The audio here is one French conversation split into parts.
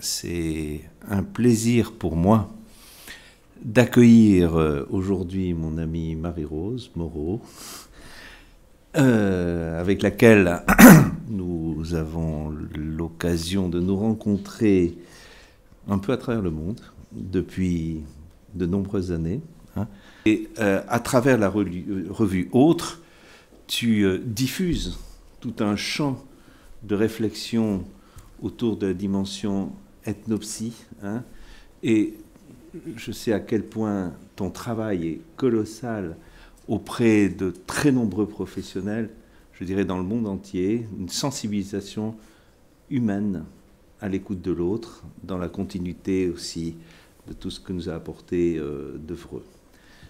C'est un plaisir pour moi d'accueillir aujourd'hui mon amie Marie-Rose Moreau, avec laquelle nous avons l'occasion de nous rencontrer un peu à travers le monde depuis de nombreuses années. Et à travers la revue Autre, tu diffuses tout un champ de réflexion autour de la dimension ethnopsie, et je sais à quel point ton travail est colossal auprès de très nombreux professionnels, je dirais dans le monde entier, une sensibilisation humaine à l'écoute de l'autre, dans la continuité aussi de tout ce que nous a apporté Devreux.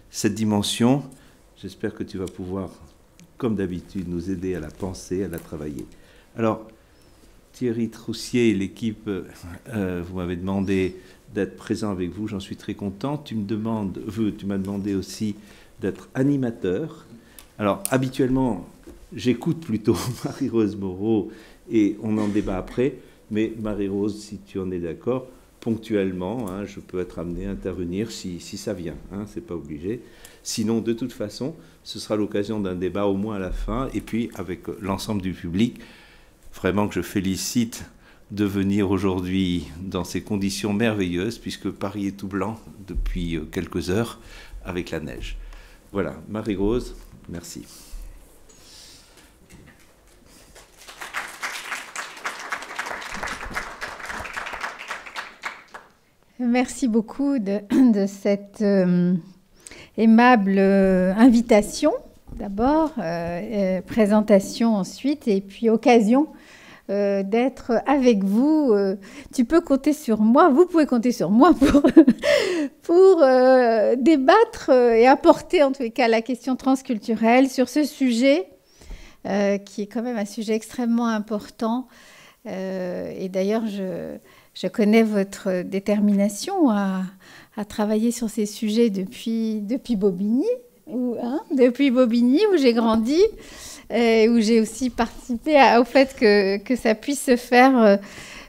Cette dimension, j'espère que tu vas pouvoir, comme d'habitude, nous aider à la penser, à la travailler. Alors, Thierry Troussier et l'équipe, vous m'avez demandé d'être présent avec vous, j'en suis très content. Tu m'as demandé aussi d'être animateur. Alors, habituellement, j'écoute plutôt Marie-Rose Moreau et on en débat après, mais Marie-Rose, si tu en es d'accord, ponctuellement, je peux être amené à intervenir si ça vient, c'est pas obligé. Sinon, de toute façon, ce sera l'occasion d'un débat au moins à la fin, et puis avec l'ensemble du public, vraiment que je félicite de venir aujourd'hui dans ces conditions merveilleuses, puisque Paris est tout blanc depuis quelques heures avec la neige. Voilà, Marie-Rose, merci. Merci beaucoup de cette aimable invitation, d'abord, présentation ensuite, et puis occasion d'être avec vous. Tu peux compter sur moi, vous pouvez compter sur moi pour débattre et apporter en tous les cas la question transculturelle sur ce sujet qui est quand même un sujet extrêmement important. Et d'ailleurs, je connais votre détermination à travailler sur ces sujets depuis Bobigny, où j'ai grandi, où j'ai aussi participé au fait que ça puisse se faire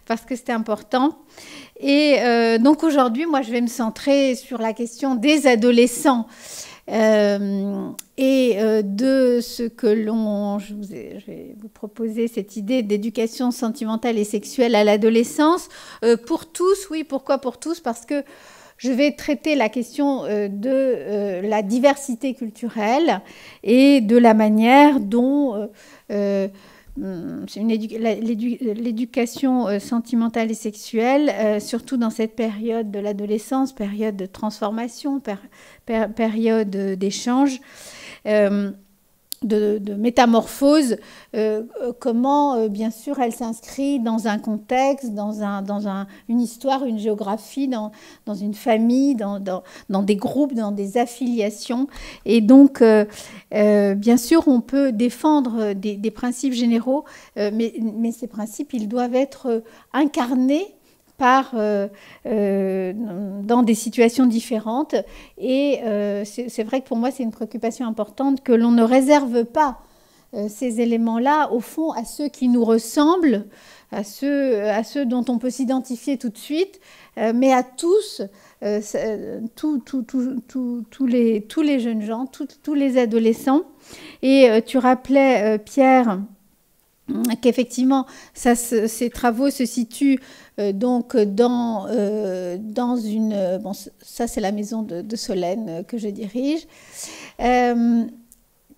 parce que c'était important. Et donc aujourd'hui, moi, je vais me centrer sur la question des adolescents et de ce que je vais vous proposer cette idée d'éducation sentimentale et sexuelle à l'adolescence pour tous. Oui, pourquoi pour tous? Parce que je vais traiter la question de la diversité culturelle et de la manière dont l'éducation sentimentale et sexuelle, surtout dans cette période de l'adolescence, période de transformation, période d'échange, de métamorphose, comment, bien sûr, elle s'inscrit dans un contexte, dans une histoire, une géographie, dans une famille, dans des groupes, dans des affiliations. Et donc, bien sûr, on peut défendre des principes généraux, mais ces principes, ils doivent être incarnés dans des situations différentes. Et c'est vrai que pour moi, c'est une préoccupation importante que l'on ne réserve pas ces éléments-là, au fond, à ceux qui nous ressemblent, à ceux dont on peut s'identifier tout de suite, mais à tous, tous les jeunes gens, tous les adolescents. Et tu rappelais, Pierre, qu'effectivement, ces travaux se situent donc dans une... Bon, ça, c'est la maison de Solène que je dirige.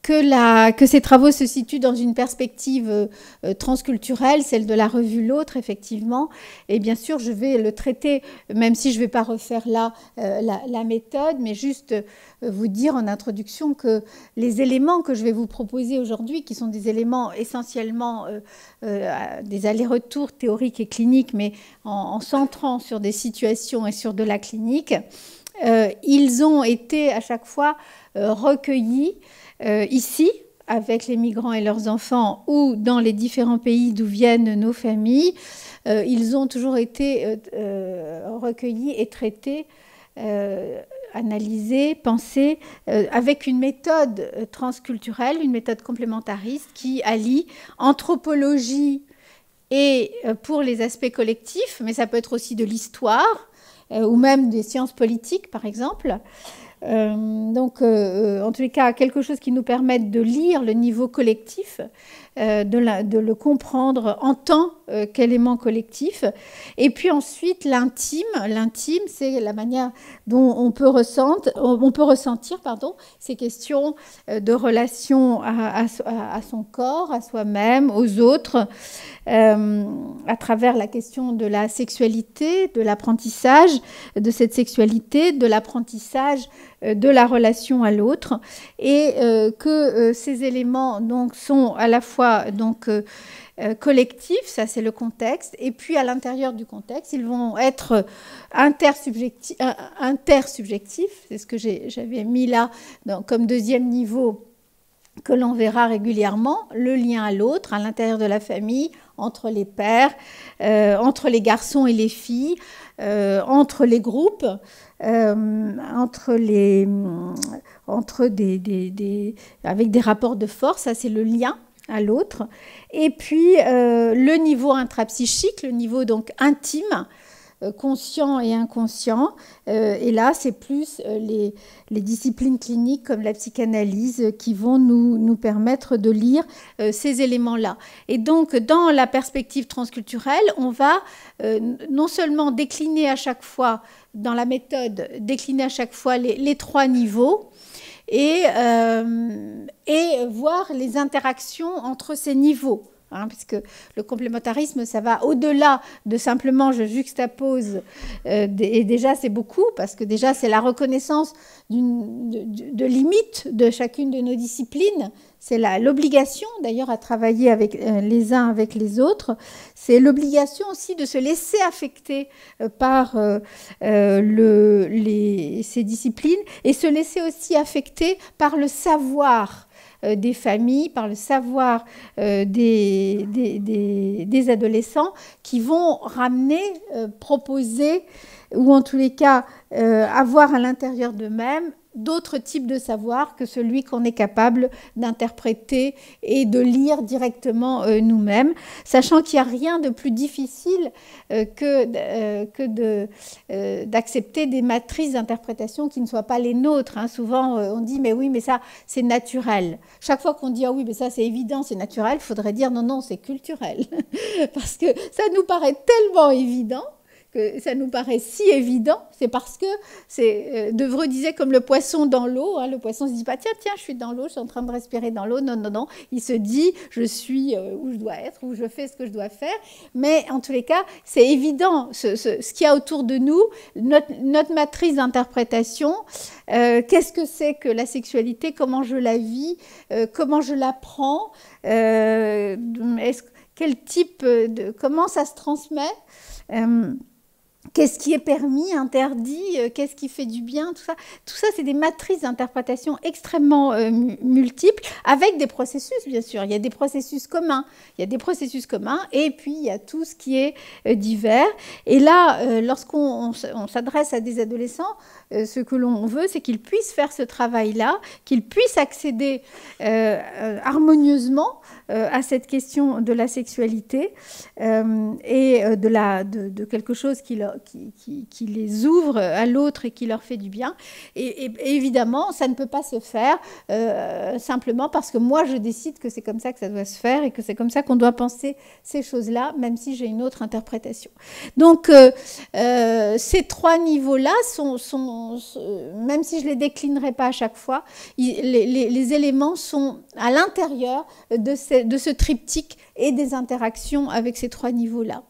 Que ces travaux se situent dans une perspective transculturelle, celle de la revue L'Autre, effectivement. Et bien sûr, je vais le traiter, même si je ne vais pas refaire là la méthode, mais juste vous dire en introduction que les éléments que je vais vous proposer aujourd'hui, qui sont des éléments essentiellement des allers-retours théoriques et cliniques, mais en centrant sur des situations et sur de la clinique, ils ont été à chaque fois recueillis ici, avec les migrants et leurs enfants, ou dans les différents pays d'où viennent nos familles. Ils ont toujours été recueillis et traités, analysés, pensés, avec une méthode transculturelle, une méthode complémentariste qui allie anthropologie et pour les aspects collectifs, mais ça peut être aussi de l'histoire ou même des sciences politiques, par exemple. En tous les cas, quelque chose qui nous permette de lire le niveau collectif, de le comprendre en tant qu'élément collectif. Et puis ensuite, l'intime. L'intime, c'est la manière dont on peut ressentir ces questions de relation à son corps, à soi-même, aux autres, à travers la question de la sexualité, de l'apprentissage de cette sexualité, de l'apprentissage de la relation à l'autre, et que ces éléments donc, sont à la fois collectifs, ça c'est le contexte, et puis à l'intérieur du contexte, ils vont être intersubjectifs, c'est ce que j'avais mis là comme deuxième niveau que l'on verra régulièrement, le lien à l'autre, à l'intérieur de la famille, entre les pères, entre les garçons et les filles, entre les groupes, avec des rapports de force, ça c'est le lien à l'autre. Et puis le niveau intrapsychique, le niveau donc intime, conscient et inconscient. Et là, c'est plus les disciplines cliniques comme la psychanalyse qui vont nous permettre de lire ces éléments-là. Et donc, dans la perspective transculturelle, on va non seulement décliner à chaque fois, dans la méthode, décliner à chaque fois les trois niveaux, et voir les interactions entre ces niveaux. Puisque le complémentarisme, ça va au-delà de simplement je juxtapose, et déjà c'est beaucoup, parce que déjà c'est la reconnaissance de limites de chacune de nos disciplines, c'est l'obligation d'ailleurs à travailler avec les uns avec les autres, c'est l'obligation aussi de se laisser affecter par ces disciplines, et se laisser aussi affecter par le savoir des familles, par le savoir des adolescents qui vont ramener, proposer, ou en tous les cas avoir à l'intérieur d'eux-mêmes d'autres types de savoir que celui qu'on est capable d'interpréter et de lire directement nous-mêmes, sachant qu'il n'y a rien de plus difficile d'accepter des matrices d'interprétation qui ne soient pas les nôtres. Souvent, on dit « mais oui, mais ça, c'est naturel ». Chaque fois qu'on dit « ah oui, mais ça, c'est évident, c'est naturel », il faudrait dire « non, non, c'est culturel ». Parce que ça nous paraît tellement évident, que ça nous paraît si évident, c'est parce que Devreux disait comme le poisson dans l'eau, le poisson se dit pas tiens, je suis dans l'eau, je suis en train de respirer dans l'eau, non, non, non, il se dit je suis où je dois être, où je fais ce que je dois faire, mais en tous les cas, c'est évident, ce qu'il y a autour de nous, notre matrice d'interprétation, qu'est-ce que c'est que la sexualité, comment je la vis, comment je l'apprends, quel type comment ça se transmet, qu'est-ce qui est permis, interdit, qu'est-ce qui fait du bien, tout ça c'est des matrices d'interprétation extrêmement multiples, avec des processus, bien sûr. Il y a des processus communs, et puis il y a tout ce qui est divers. Et là, lorsqu'on s'adresse à des adolescents, ce que l'on veut, c'est qu'ils puissent faire ce travail-là, qu'ils puissent accéder harmonieusement à cette question de la sexualité et de quelque chose qui les ouvre à l'autre et qui leur fait du bien. Et évidemment, ça ne peut pas se faire simplement parce que moi, je décide que c'est comme ça que ça doit se faire et que c'est comme ça qu'on doit penser ces choses-là, même si j'ai une autre interprétation. Donc, ces trois niveaux-là même si je ne les déclinerai pas à chaque fois, les éléments sont à l'intérieur de ce triptyque et des interactions avec ces trois niveaux-là.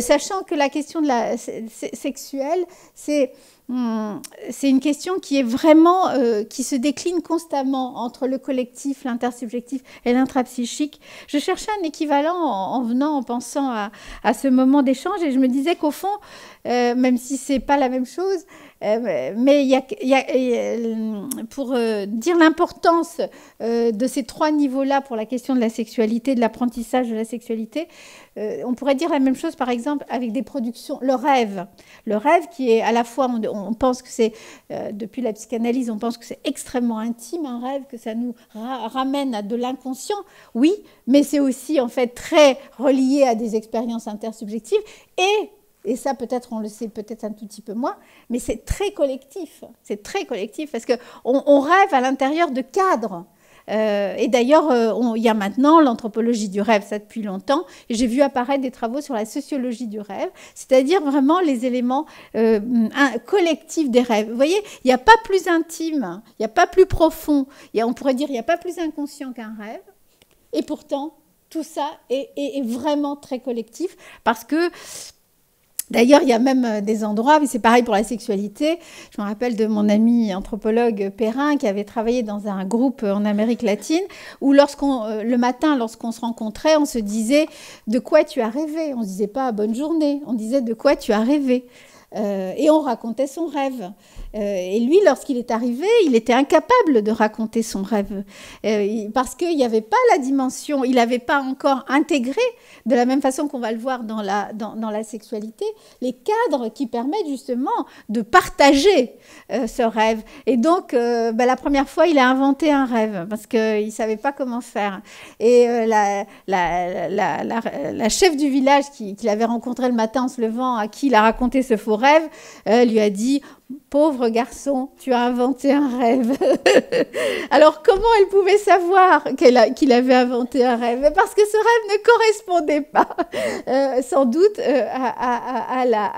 Sachant que la question de la sexuelle, c'est une question qui est vraiment, qui se décline constamment entre le collectif, l'intersubjectif et l'intrapsychique. Je cherchais un équivalent en pensant à ce moment d'échange, et je me disais qu'au fond, même si ce n'est pas la même chose, mais pour dire l'importance de ces trois niveaux-là pour la question de la sexualité, de l'apprentissage de la sexualité, on pourrait dire la même chose, par exemple, avec des productions. Le rêve qui est à la fois, on pense que c'est, depuis la psychanalyse, on pense que c'est extrêmement intime un rêve, que ça nous ramène à de l'inconscient, oui, mais c'est aussi en fait très relié à des expériences intersubjectives et ça peut-être on le sait peut-être un tout petit peu moins, mais c'est très collectif parce qu'on rêve à l'intérieur de cadres. Et d'ailleurs, il y a maintenant l'anthropologie du rêve, ça depuis longtemps, et j'ai vu apparaître des travaux sur la sociologie du rêve, c'est-à-dire vraiment les éléments collectifs des rêves. Vous voyez, il n'y a pas plus intime, il n'y a pas plus profond, on pourrait dire il n'y a pas plus inconscient qu'un rêve, et pourtant, tout ça est vraiment très collectif, parce que d'ailleurs, il y a même des endroits, mais c'est pareil pour la sexualité. Je me rappelle de mon ami anthropologue Perrin qui avait travaillé dans un groupe en Amérique latine où le matin, lorsqu'on se rencontrait, on se disait « de quoi tu as rêvé ?» On ne disait pas « bonne journée », on disait « de quoi tu as rêvé ?» Et on racontait son rêve. Et lui, lorsqu'il est arrivé, il était incapable de raconter son rêve parce qu'il n'y avait pas la dimension, il n'avait pas encore intégré, de la même façon qu'on va le voir dans la sexualité, les cadres qui permettent justement de partager ce rêve. Et donc, la première fois, il a inventé un rêve parce qu'il ne savait pas comment faire. Et la chef du village qu'il avait rencontré le matin en se levant, à qui il a raconté ce faux rêve, lui a dit « Pauvre garçon, tu as inventé un rêve. » Alors, comment elle pouvait savoir qu'il avait inventé un rêve? Parce que ce rêve ne correspondait pas, sans doute,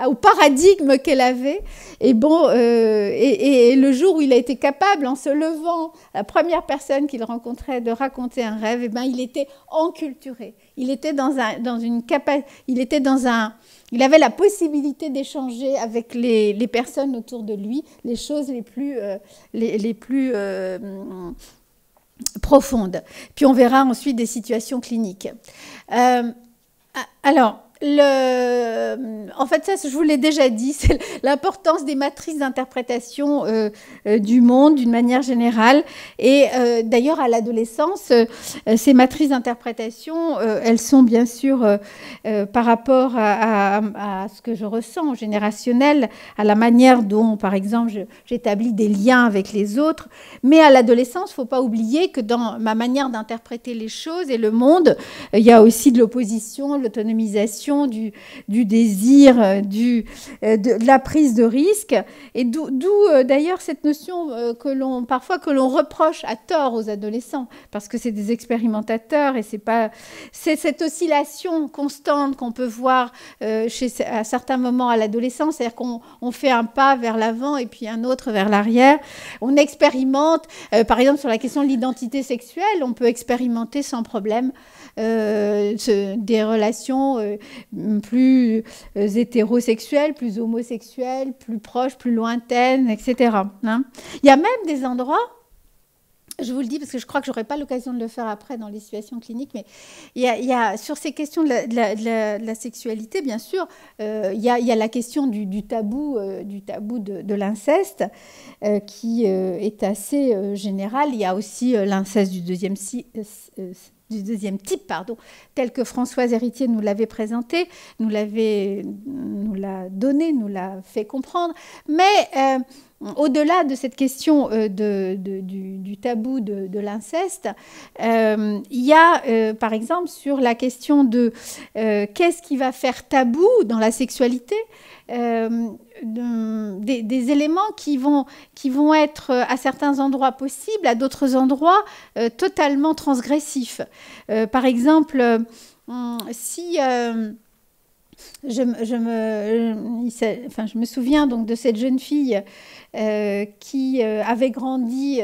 au paradigme qu'elle avait. Et bon, et le jour où il a été capable, en se levant, la première personne qu'il rencontrait, de raconter un rêve, eh ben, il était enculturé. Il était il avait la possibilité d'échanger avec les personnes autour de lui, les choses les plus profondes. Puis on verra ensuite des situations cliniques. Alors, en fait, ça, je vous l'ai déjà dit, c'est l'importance des matrices d'interprétation du monde d'une manière générale. Et d'ailleurs, à l'adolescence, ces matrices d'interprétation, elles sont bien sûr par rapport à ce que je ressens, au générationnel, à la manière dont, par exemple, j'établis des liens avec les autres. Mais à l'adolescence, il ne faut pas oublier que dans ma manière d'interpréter les choses et le monde, il y a aussi de l'opposition, de l'autonomisation, du désir, de la prise de risque, et d'où d'ailleurs cette notion parfois que l'on reproche à tort aux adolescents, parce que c'est des expérimentateurs, et c'est cette oscillation constante qu'on peut voir à certains moments à l'adolescence, c'est-à-dire qu'on fait un pas vers l'avant et puis un autre vers l'arrière. On expérimente, par exemple sur la question de l'identité sexuelle, on peut expérimenter sans problème des relations plus hétérosexuelles, plus homosexuelles, plus proches, plus lointaines, etc. Hein. Il y a même des endroits, je vous le dis parce que je crois que je n'aurai pas l'occasion de le faire après dans les situations cliniques, mais il y a sur ces questions de la sexualité, bien sûr, il y a la question du tabou de l'inceste qui est assez général. Il y a aussi l'inceste du deuxième type, tel que Françoise Héritier nous l'avait présenté, nous l'a donné, nous l'a fait comprendre. Mais au-delà de cette question du tabou de l'inceste, il y a, par exemple, sur la question de qu'est-ce qui va faire tabou dans la sexualité, des éléments qui vont être à certains endroits possibles, à d'autres endroits totalement transgressifs. Par exemple, si je me souviens donc de cette jeune fille qui avait grandi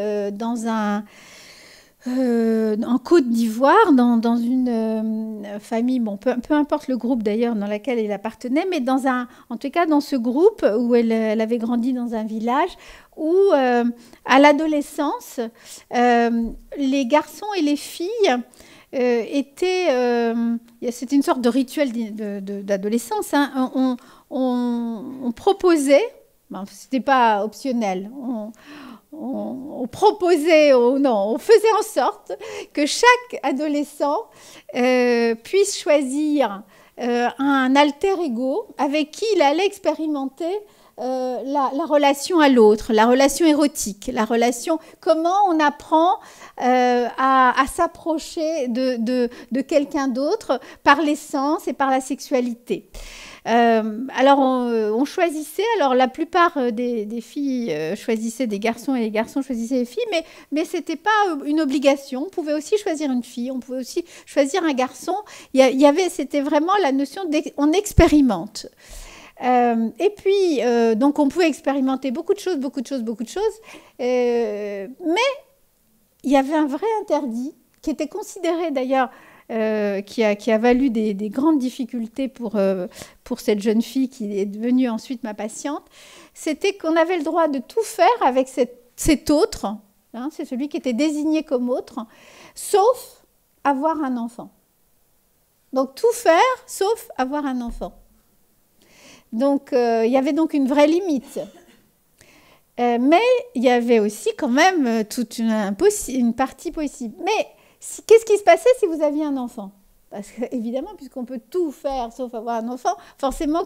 en Côte d'Ivoire, dans une famille, bon, peu importe le groupe d'ailleurs dans lequel elle appartenait, mais en tout cas dans ce groupe où elle avait grandi dans un village où à l'adolescence, les garçons et les filles c'était une sorte de rituel d'adolescence, hein, on proposait, ce n'était pas optionnel, on proposait, on faisait en sorte que chaque adolescent puisse choisir un alter ego avec qui il allait expérimenter la relation à l'autre, la relation érotique, la relation, comment on apprend à s'approcher de quelqu'un d'autre par les sens et par la sexualité. Alors, on choisissait, alors la plupart des filles choisissaient des garçons et les garçons choisissaient les filles, mais ce n'était pas une obligation. On pouvait aussi choisir une fille, on pouvait aussi choisir un garçon. C'était vraiment la notion on expérimente. Et puis, donc on pouvait expérimenter beaucoup de choses, mais il y avait un vrai interdit qui était considéré d'ailleurs, qui a valu des grandes difficultés pour cette jeune fille qui est devenue ensuite ma patiente. C'était qu'on avait le droit de tout faire avec cet autre, hein, c'est celui qui était désigné comme autre, sauf avoir un enfant. Donc tout faire sauf avoir un enfant. Donc, il y avait donc une vraie limite. Mais il y avait aussi quand même toute une partie possible. Mais qu'est-ce qui se passait si vous aviez un enfant? Parce qu'évidemment, puisqu'on peut tout faire sauf avoir un enfant, forcément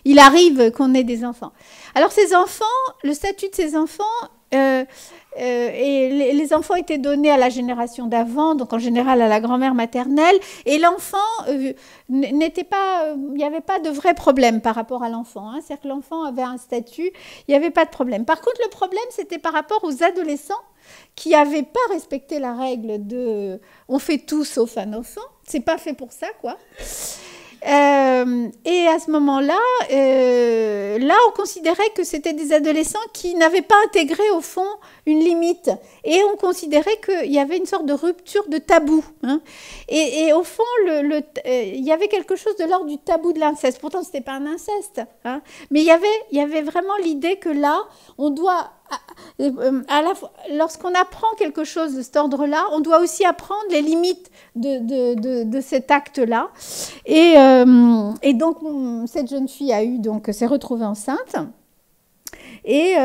il arrive qu'on ait des enfants. Alors ces enfants, le statut de ces enfants, et les enfants étaient donnés à la génération d'avant, donc en général à la grand-mère maternelle, et l'enfant n'était pas, il n'y avait pas de vrai problème par rapport à l'enfant, hein, c'est-à-dire que l'enfant avait un statut, il n'y avait pas de problème. Par contre, le problème, c'était par rapport aux adolescents qui n'avaient pas respecté la règle de « on fait tout sauf un enfant », c'est pas fait pour ça, quoi. Et à ce moment-là, on considérait que c'était des adolescents qui n'avaient pas intégré au fond une limite. Et on considérait qu'il y avait une sorte de rupture de tabou. Hein. Et au fond, il y avait quelque chose de l'ordre du tabou de l'inceste. Pourtant, ce n'était pas un inceste. Hein. Mais il y avait vraiment l'idée que là, on doit... lorsqu'on apprend quelque chose de cet ordre-là, on doit aussi apprendre les limites de cet acte-là. Et donc, cette jeune fille s'est retrouvée enceinte. Et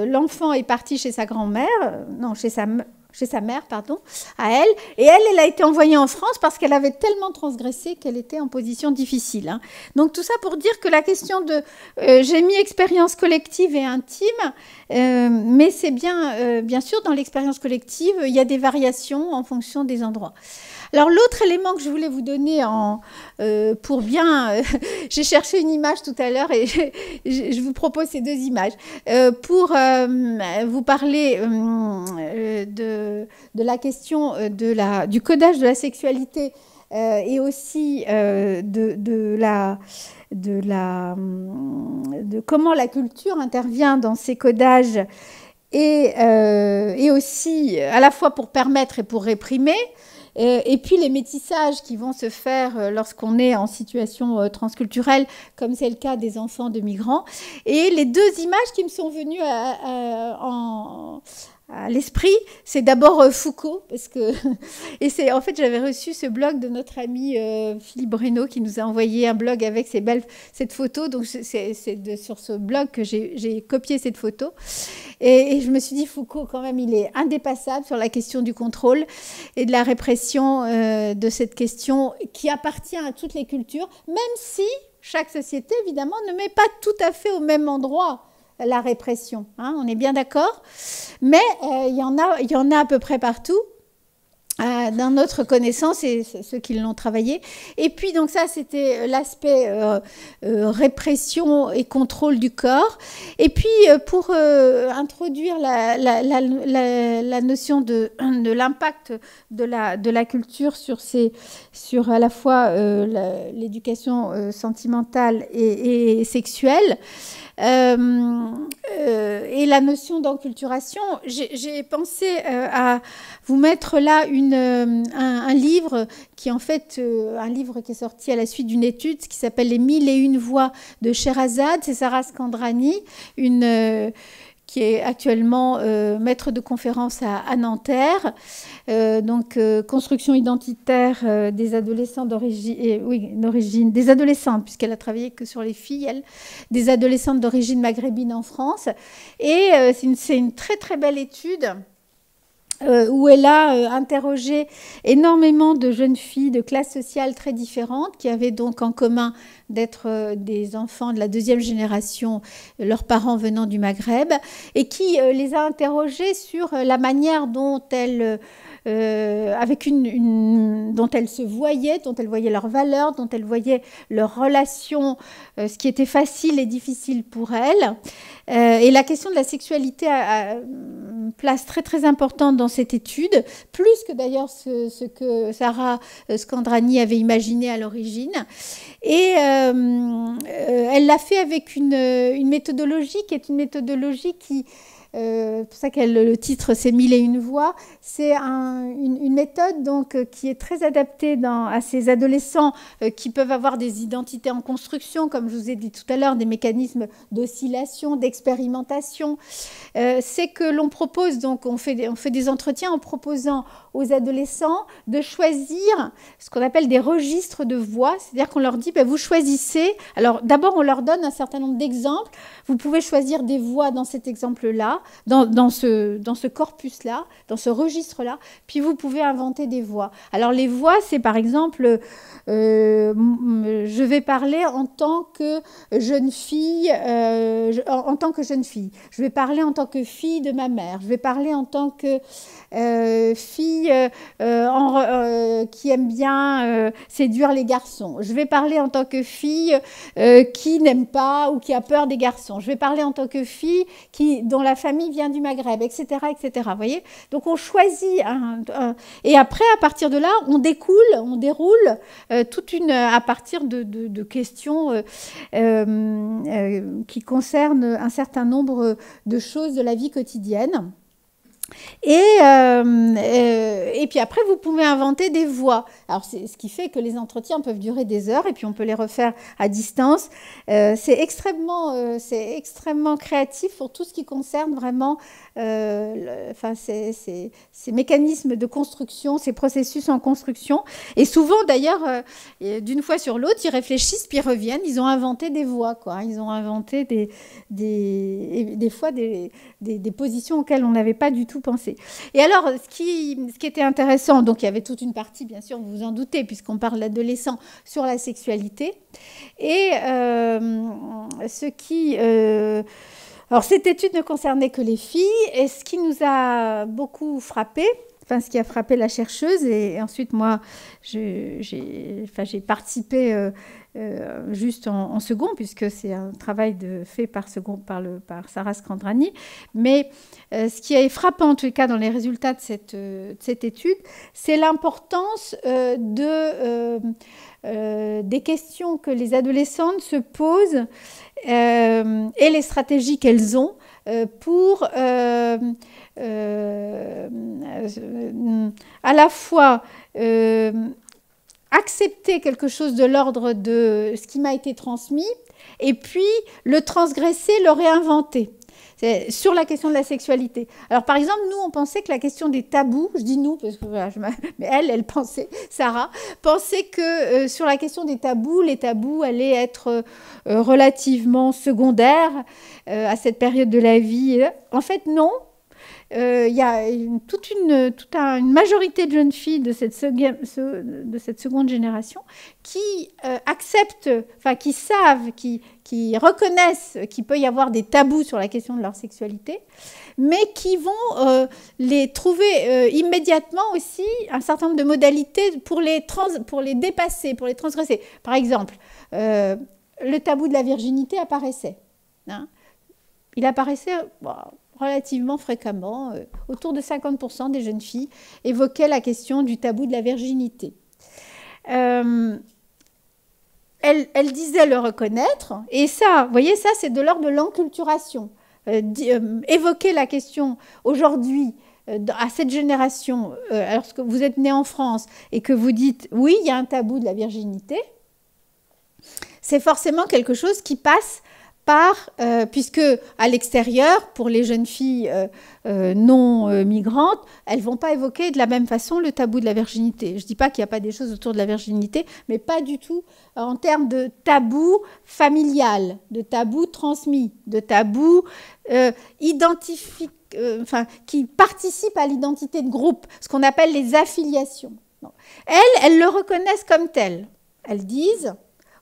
l'enfant est parti chez sa grand-mère, non, chez sa mère, pardon, à elle. Et elle a été envoyée en France parce qu'elle avait tellement transgressé qu'elle était en position difficile. Hein. Donc tout ça pour dire que la question de... j'ai mis expérience collective et intime, mais c'est bien sûr, dans l'expérience collective, il y a des variations en fonction des endroits. Alors l'autre élément que je voulais vous donner pour bien... j'ai cherché une image tout à l'heure et je vous propose ces deux images. Pour vous parler de la question du codage de la sexualité et aussi de comment la culture intervient dans ces codages et aussi à la fois pour permettre et pour réprimer. Et puis les métissages qui vont se faire lorsqu'on est en situation transculturelle, comme c'est le cas des enfants de migrants. Et les deux images qui me sont venues à l'esprit, c'est d'abord Foucault, parce que en fait j'avais reçu ce blog de notre ami Philippe Bruno qui nous a envoyé un blog avec cette photo, donc c'est sur ce blog que j'ai copié cette photo et je me suis dit Foucault quand même il est indépassable sur la question du contrôle et de la répression de cette question qui appartient à toutes les cultures, même si chaque société évidemment ne met pas tout à fait au même endroit la répression, hein, on est bien d'accord, mais il y en a à peu près partout, dans notre connaissance et ceux qui l'ont travaillé. Et puis donc ça c'était l'aspect répression et contrôle du corps. Et puis pour introduire la notion de l'impact de la culture sur à la fois l'éducation sentimentale et sexuelle, et la notion d'enculturation, j'ai pensé à vous mettre là un livre qui est en fait un livre qui est sorti à la suite d'une étude qui s'appelle Les 1001 voix de Sherazade. C'est Sarah Scandrani, qui est actuellement maître de conférence à Nanterre. Donc, construction identitaire des adolescents d'origine, des adolescentes, puisqu'elle a travaillé que sur les filles, des adolescentes d'origine maghrébine en France. Et c'est une très, très belle étude où elle a interrogé énormément de jeunes filles de classes sociales très différentes, qui avaient donc en commun d'être des enfants de la deuxième génération, leurs parents venant du Maghreb, et qui les a interrogées sur la manière dont elles, dont elles se voyaient, dont elles voyaient leurs valeurs, dont elles voyaient leurs relations, ce qui était facile et difficile pour elles. Et la question de la sexualité a une place très très importante dans cette étude, plus que d'ailleurs ce que Sarah Scandrani avait imaginé à l'origine. Et elle l'a fait avec une méthodologie qui est une méthodologie qui... c'est pour ça que le titre c'est 1001 voix. C'est une méthode donc, qui est très adaptée à ces adolescents qui peuvent avoir des identités en construction, comme je vous ai dit tout à l'heure, des mécanismes d'oscillation, d'expérimentation. C'est que l'on propose, donc on fait des entretiens en proposant aux adolescents de choisir ce qu'on appelle des registres de voix, c'est-à-dire qu'on leur dit, ben, vous choisissez. Alors d'abord on leur donne un certain nombre d'exemples. Vous pouvez choisir des voix dans cet exemple-là, dans ce corpus-là, dans ce registre-là, puis vous pouvez inventer des voix. Alors les voix, c'est par exemple, je vais parler en tant que jeune fille, en tant que jeune fille. Je vais parler en tant que fille de ma mère. Je vais parler en tant que fille qui aime bien séduire les garçons. Je vais parler en tant que fille qui n'aime pas ou qui a peur des garçons. Je vais parler en tant que fille dont la famille vient du Maghreb, etc., etc. Vous voyez ? Donc on choisit et après à partir de là on déroule à partir de questions qui concernent un certain nombre de choses de la vie quotidienne. Et puis après, vous pouvez inventer des voix. Alors, c'est ce qui fait que les entretiens peuvent durer des heures et puis on peut les refaire à distance. C'est extrêmement créatif pour tout ce qui concerne vraiment ces mécanismes de construction, ces processus en construction. Et souvent, d'ailleurs, d'une fois sur l'autre, ils réfléchissent puis ils reviennent. Ils ont inventé des voix, quoi. Ils ont inventé des fois des positions auxquelles on n'avait pas du tout pensé. Et alors, ce qui était intéressant, donc il y avait toute une partie, bien sûr, vous vous en doutez, puisqu'on parle d'adolescents, sur la sexualité. Et alors, cette étude ne concernait que les filles, et ce qui nous a beaucoup frappé, enfin, ce qui a frappé la chercheuse, et ensuite, moi, j'ai participé juste en second, puisque c'est un travail fait par Sarah Scandrani. Mais ce qui est frappant, en tout cas, dans les résultats de cette étude, c'est l'importance des questions que les adolescentes se posent et les stratégies qu'elles ont pour à la fois accepter quelque chose de l'ordre de ce qui m'a été transmis et puis le transgresser, le réinventer. C'est sur la question de la sexualité. Alors, par exemple, nous, on pensait que la question des tabous, je dis nous, parce que voilà, mais elle pensait, Sarah, pensait que sur la question des tabous, les tabous allaient être relativement secondaires à cette période de la vie. En fait, non. Il y a toute une majorité de jeunes filles de cette seconde génération qui acceptent, enfin qui savent, qui reconnaissent qu'il peut y avoir des tabous sur la question de leur sexualité, mais qui vont les trouver immédiatement aussi un certain nombre de modalités pour les dépasser, pour les transgresser. Par exemple, le tabou de la virginité apparaissait. Hein. Il apparaissait... Bon, relativement fréquemment, autour de 50% des jeunes filles évoquaient la question du tabou de la virginité. Elle disait le reconnaître, et ça, vous voyez, ça c'est de l'ordre de l'enculturation. Évoquer la question aujourd'hui à cette génération, lorsque vous êtes né en France et que vous dites oui, il y a un tabou de la virginité, c'est forcément quelque chose qui passe puisque à l'extérieur, pour les jeunes filles non migrantes, elles ne vont pas évoquer de la même façon le tabou de la virginité. Je ne dis pas qu'il n'y a pas des choses autour de la virginité, mais pas du tout en termes de tabou familial, de tabou transmis, de tabou identifié qui participent à l'identité de groupe, ce qu'on appelle les affiliations. Elles le reconnaissent comme tel. Elles disent,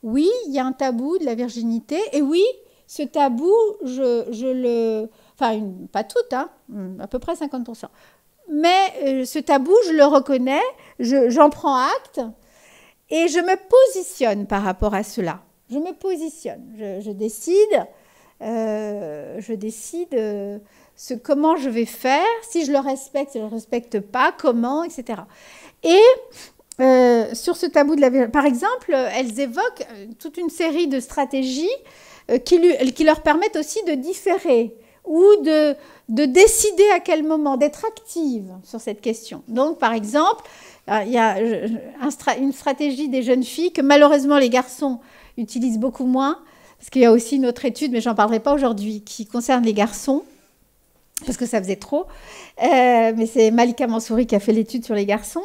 oui, il y a un tabou de la virginité, et oui, ce tabou, je le... Enfin, pas toutes, hein, à peu près 50%. Mais ce tabou, je le reconnais, j'en prends acte, et je me positionne par rapport à cela. Je me positionne, je décide comment je vais faire, si je le respecte, si je ne le respecte pas, comment, etc. Et sur ce tabou de la virginité, par exemple, elles évoquent toute une série de stratégies qui leur permettent aussi de différer ou de décider à quel moment, d'être active sur cette question. Donc, par exemple, il y a une stratégie des jeunes filles que malheureusement les garçons utilisent beaucoup moins, parce qu'il y a aussi une autre étude, mais je n'en parlerai pas aujourd'hui, qui concerne les garçons, parce que ça faisait trop. Mais c'est Malika Mansouri qui a fait l'étude sur les garçons.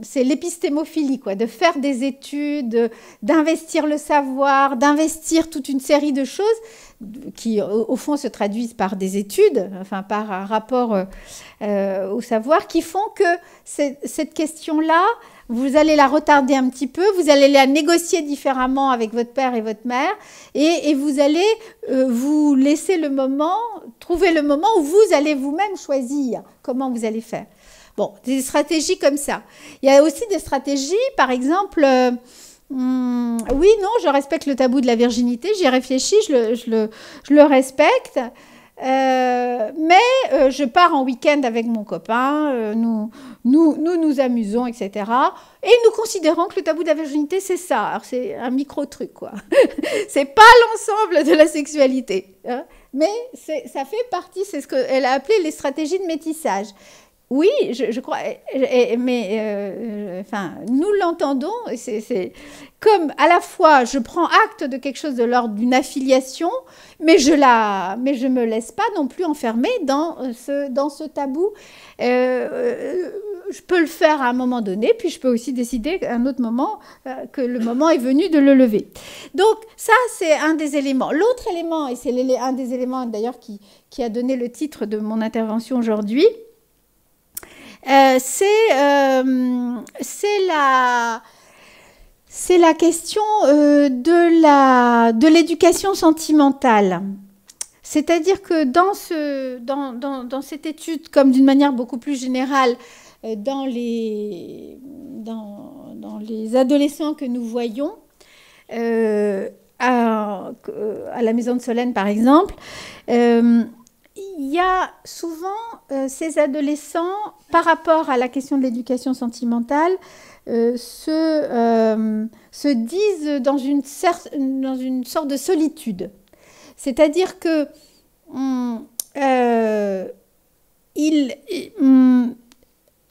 C'est l'épistémophilie, quoi, de faire des études, d'investir le savoir, d'investir toute une série de choses qui, au fond, se traduisent par des études, enfin par un rapport au savoir, qui font que cette question-là, vous allez la retarder un petit peu, vous allez la négocier différemment avec votre père et votre mère, et vous allez vous laisser le moment, trouver le moment où vous allez vous-même choisir comment vous allez faire. Bon, des stratégies comme ça. Il y a aussi des stratégies, par exemple, oui, non, je respecte le tabou de la virginité, j'y réfléchis, je le respecte, mais je pars en week-end avec mon copain, nous amusons, etc. Et nous considérons que le tabou de la virginité, c'est ça. Alors, c'est un micro-truc, quoi. C'est pas l'ensemble de la sexualité, hein, mais ça fait partie, c'est ce qu'elle a appelé les stratégies de métissage. Oui, je crois, mais enfin, nous l'entendons, c'est comme à la fois je prends acte de quelque chose de l'ordre d'une affiliation, mais je me laisse pas non plus enfermer dans ce tabou. Je peux le faire à un moment donné, puis je peux aussi décider à un autre moment que le moment est venu de le lever. Donc ça, c'est un des éléments. L'autre élément, et c'est un des éléments d'ailleurs qui a donné le titre de mon intervention aujourd'hui, c'est la question de l'éducation sentimentale. C'est-à-dire que dans cette étude, comme d'une manière beaucoup plus générale, dans les adolescents que nous voyons, à la Maison de Solène par exemple, il y a souvent ces adolescents, par rapport à la question de l'éducation sentimentale, se disent dans une sorte de solitude. C'est-à-dire que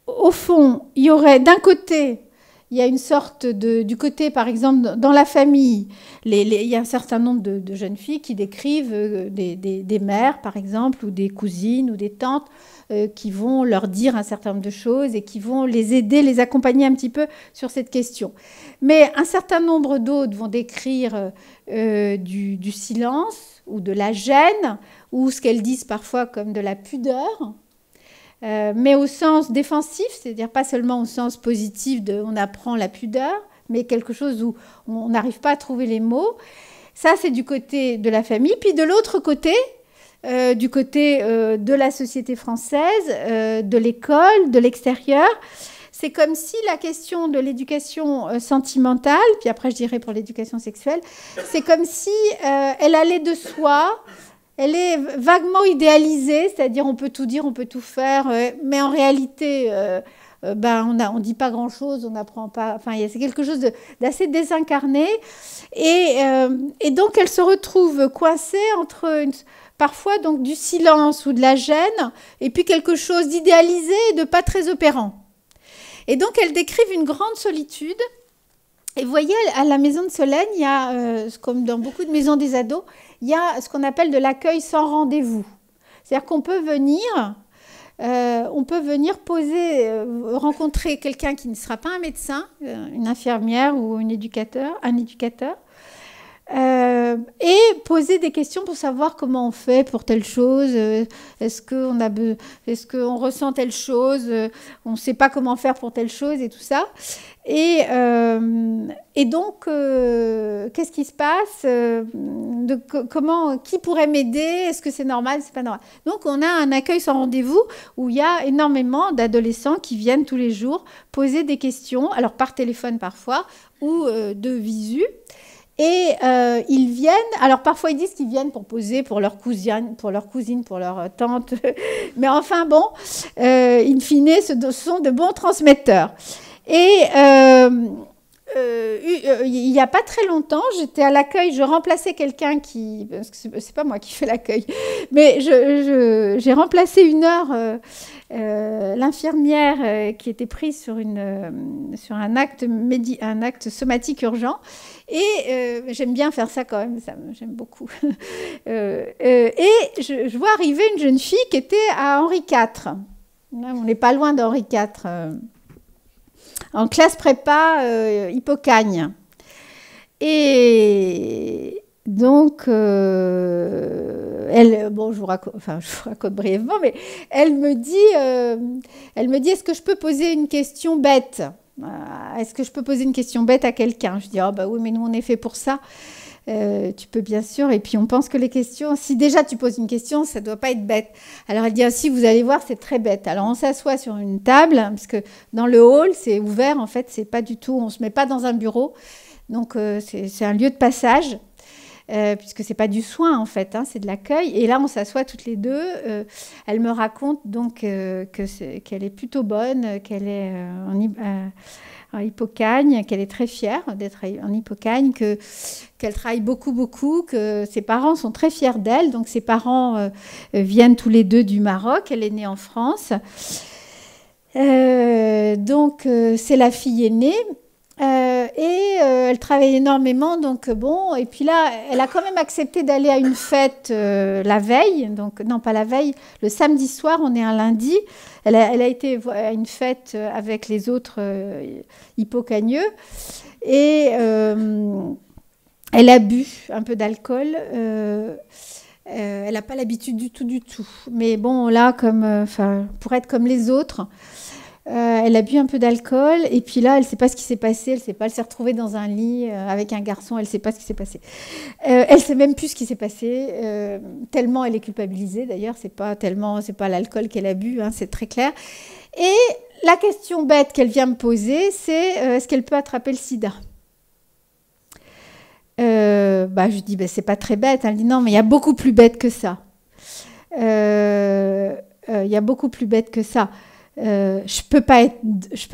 au fond, il y aurait d'un côté, il y a une sorte du côté, par exemple, dans la famille, il y a un certain nombre de jeunes filles qui décrivent des mères, par exemple, ou des cousines ou des tantes qui vont leur dire un certain nombre de choses et qui vont les aider, les accompagner un petit peu sur cette question. Mais un certain nombre d'autres vont décrire du silence ou de la gêne ou ce qu'elles disent parfois comme de la pudeur. Mais au sens défensif, c'est-à-dire pas seulement au sens positif de on apprend la pudeur, mais quelque chose où on n'arrive pas à trouver les mots. Ça, c'est du côté de la famille. Puis de l'autre côté, du côté de la société française, de l'école, de l'extérieur, c'est comme si la question de l'éducation sentimentale, puis après je dirais pour l'éducation sexuelle, c'est comme si elle allait de soi. Elle est vaguement idéalisée, c'est-à-dire on peut tout dire, on peut tout faire, mais en réalité, on dit pas grand-chose, on n'apprend pas. Enfin, c'est quelque chose d'assez désincarné. Et donc, elle se retrouve coincée entre parfois donc du silence ou de la gêne, et puis quelque chose d'idéalisé et de pas très opérant. Et donc, elle décrivent une grande solitude. Et vous voyez, à la Maison de Solène, il y a, comme dans beaucoup de maisons des ados, il y a ce qu'on appelle de l'accueil sans rendez-vous. C'est-à-dire qu'on peut venir on peut venir rencontrer quelqu'un qui ne sera pas un médecin, une infirmière ou un éducateur, et poser des questions pour savoir comment on fait pour telle chose, est-ce qu'on ressent telle chose, on ne sait pas comment faire pour telle chose et tout ça. Et donc, qu'est-ce qui se passe, qui pourrait m'aider, est-ce que c'est normal, c'est pas normal. Donc, on a un accueil sans rendez-vous où il y a énormément d'adolescents qui viennent tous les jours poser des questions, alors par téléphone parfois, ou de visu. Et ils viennent, alors parfois ils disent qu'ils viennent pour poser pour leur cousine, pour leur tante, mais enfin bon, in fine, ce sont de bons transmetteurs. Et il n'y a pas très longtemps, j'étais à l'accueil, je remplaçais quelqu'un parce que c'est pas moi qui fais l'accueil, mais j'ai remplacé une heure l'infirmière qui était prise sur un acte somatique urgent. Et j'aime bien faire ça quand même, j'aime beaucoup. Et je vois arriver une jeune fille qui était à Henri IV. On n'est pas loin d'Henri IV. En classe prépa Hippocagne. Et donc, je vous raconte brièvement, mais elle me dit, est-ce que je peux poser une question bête ? Est-ce que je peux poser une question bête à quelqu'un ? Je dis, bah oui, mais nous, on est fait pour ça. Tu peux bien sûr. Et puis, on pense que les questions, si déjà tu poses une question, ça ne doit pas être bête. Alors, elle dit, si vous allez voir, c'est très bête. Alors, on s'assoit sur une table, parce que dans le hall, c'est ouvert. En fait, c'est pas du tout, on ne se met pas dans un bureau. Donc, c'est un lieu de passage. Puisque c'est pas du soin en fait, c'est de l'accueil. Et là, on s'assoit toutes les deux. Elle me raconte donc qu'elle est plutôt bonne, qu'elle est en Hippocagne, qu'elle est très fière d'être en Hippocagne, qu'elle travaille beaucoup, que ses parents sont très fiers d'elle. Donc ses parents viennent tous les deux du Maroc. Elle est née en France. Donc c'est la fille aînée. Elle travaille énormément, donc bon, et puis là, elle a quand même accepté d'aller à une fête la veille, donc non pas la veille, le samedi soir, on est un lundi, elle a été à une fête avec les autres hippocagneux, et elle a bu un peu d'alcool, elle n'a pas l'habitude du tout, mais bon, là, pour être comme les autres, elle a bu un peu d'alcool et puis là, elle ne sait pas ce qui s'est passé. Elle s'est retrouvée dans un lit avec un garçon. Elle ne sait pas ce qui s'est passé. Elle ne sait même plus ce qui s'est passé. Tellement elle est culpabilisée. D'ailleurs, c'est pas l'alcool qu'elle a bu. C'est très clair. Et la question bête qu'elle vient me poser, c'est est-ce qu'elle peut attraper le sida ? Je dis c'est pas très bête. Elle dit non, mais il y a beaucoup plus bête que ça. Il y a beaucoup plus bête que ça. Je peux